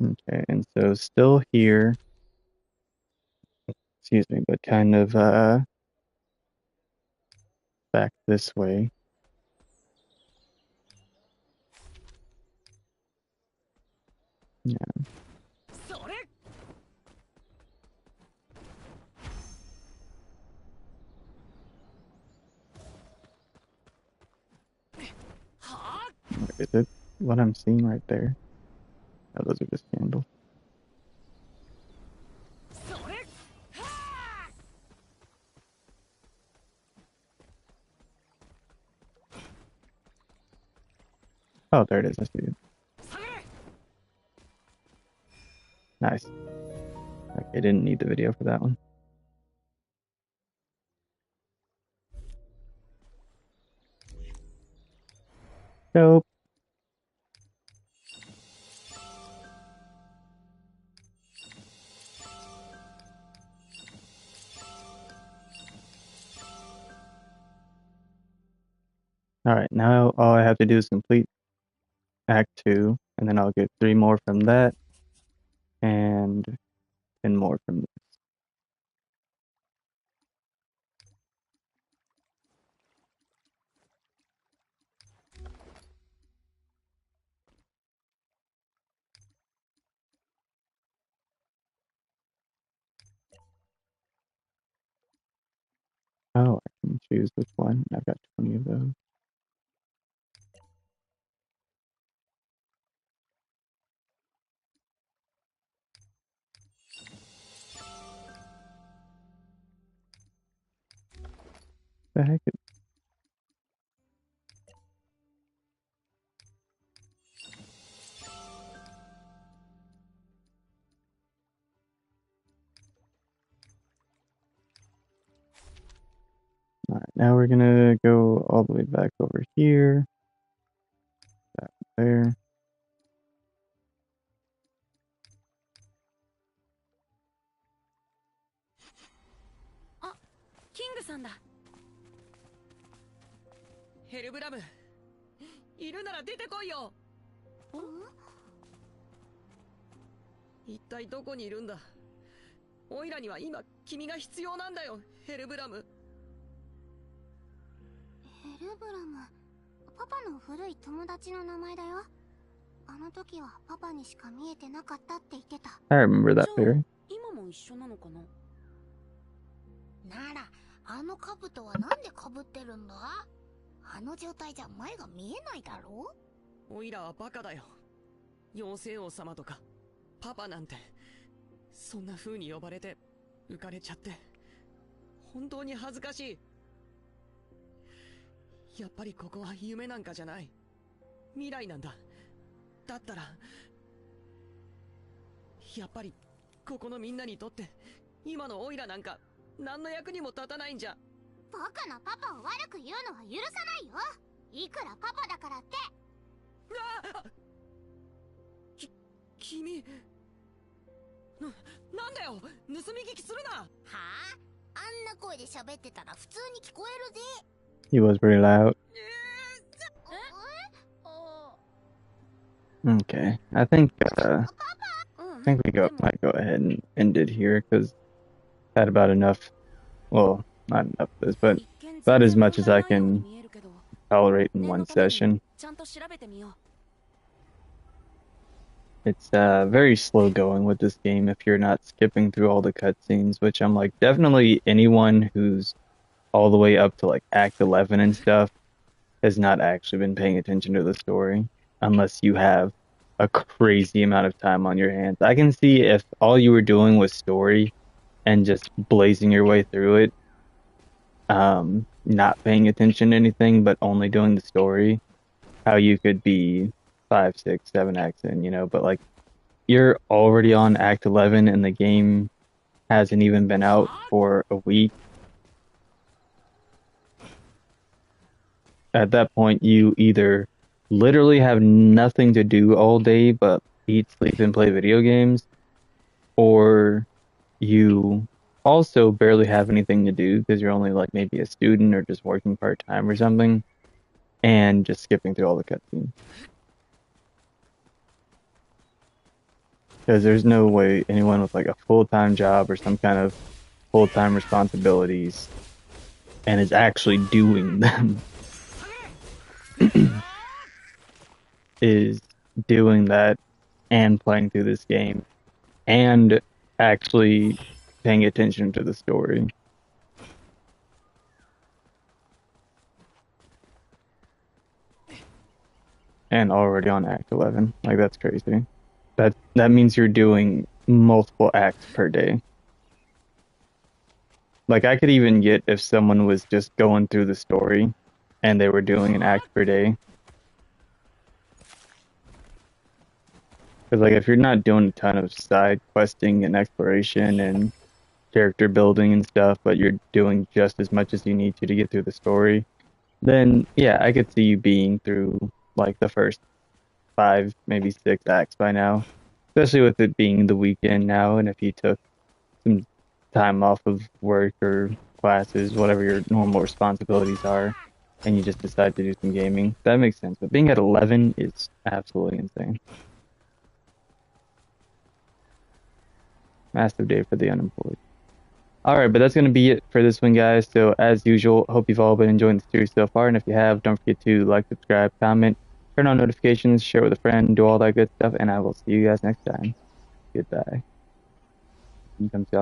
Okay, and so still here, excuse me, but kind of back this way. Yeah. Is it what I'm seeing right there? Oh, those are just candles. Oh, there it is. I see it. Nice. Okay, didn't need the video for that one. Dope. Alright, now all I have to do is complete Act 2, and then I'll get 3 more from that, and 10 more from this. Oh, I can choose which one. I've got 20 of those. The heck is... Alright, now we're gonna go all the way back over here. That there. Ah, King さんだ。ヘルブラム、いるなら出てこいよ。一体どこにいるんだ。オイラには今君が必要なんだよ、ヘルブラム。ヘルブラム、パパの古い友達の名前だよ。あの時はパパにしか見えてなかったって言ってた。I remember that fairy. 今も一緒なのかな。なら、あの兜はなんで被ってるんだ？あの状態じゃ前が見えないだろ？オイラはバカだよ。妖精王様とかパパなんてそんな風に呼ばれて浮かれちゃって本当に恥ずかしい。やっぱりここは夢なんかじゃない。未来なんだ。だったらやっぱりここのみんなにとって今のオイラなんか何の役にも立たないんじゃ。バカなパパを悪く言うのは許さないよ。いくらパパだからって。君なんだよ、盗み聞きするな。はあ、あんな声で喋ってたら普通に聞こえるぜ。 He was pretty loud. Okay, I think we might go ahead and end it here because had about enough. Well, not enough of this, but about as much as I can tolerate in one session. It's very slow going with this game if you're not skipping through all the cutscenes, which I'm like, definitely anyone who's all the way up to like Act 11 and stuff has not actually been paying attention to the story unless you have a crazy amount of time on your hands. I can see if all you were doing was story and just blazing your way through it, not paying attention to anything but only doing the story, how you could be 5, 6, 7 acts in, you know, but like you're already on Act 11 and the game hasn't even been out for a week. At that point, you either literally have nothing to do all day but eat, sleep, and play video games, or you also barely have anything to do because you're only like maybe a student or just working part-time or something, and just skipping through all the cutscenes. Because there's no way anyone with like a full-time job or some kind of full-time responsibilities and is actually doing them is doing that and playing through this game and actually paying attention to the story. And already on Act 11. Like, that's crazy. That means you're doing multiple acts per day. Like, I could even get if someone was just going through the story and they were doing an act per day. Because, like, if you're not doing a ton of side questing and exploration and character building and stuff, but you're doing just as much as you need to get through the story, then, yeah, I could see you being through, like, the first 5, maybe 6 acts by now. Especially with it being the weekend now, and if you took some time off of work or classes, whatever your normal responsibilities are, and you just decide to do some gaming, that makes sense. But being at 11 is absolutely insane. Massive day for the unemployed. Alright, but that's going to be it for this one, guys. So, as usual, hope you've all been enjoying the series so far. And if you have, don't forget to like, subscribe, comment, turn on notifications, share with a friend, do all that good stuff. And I will see you guys next time. Goodbye.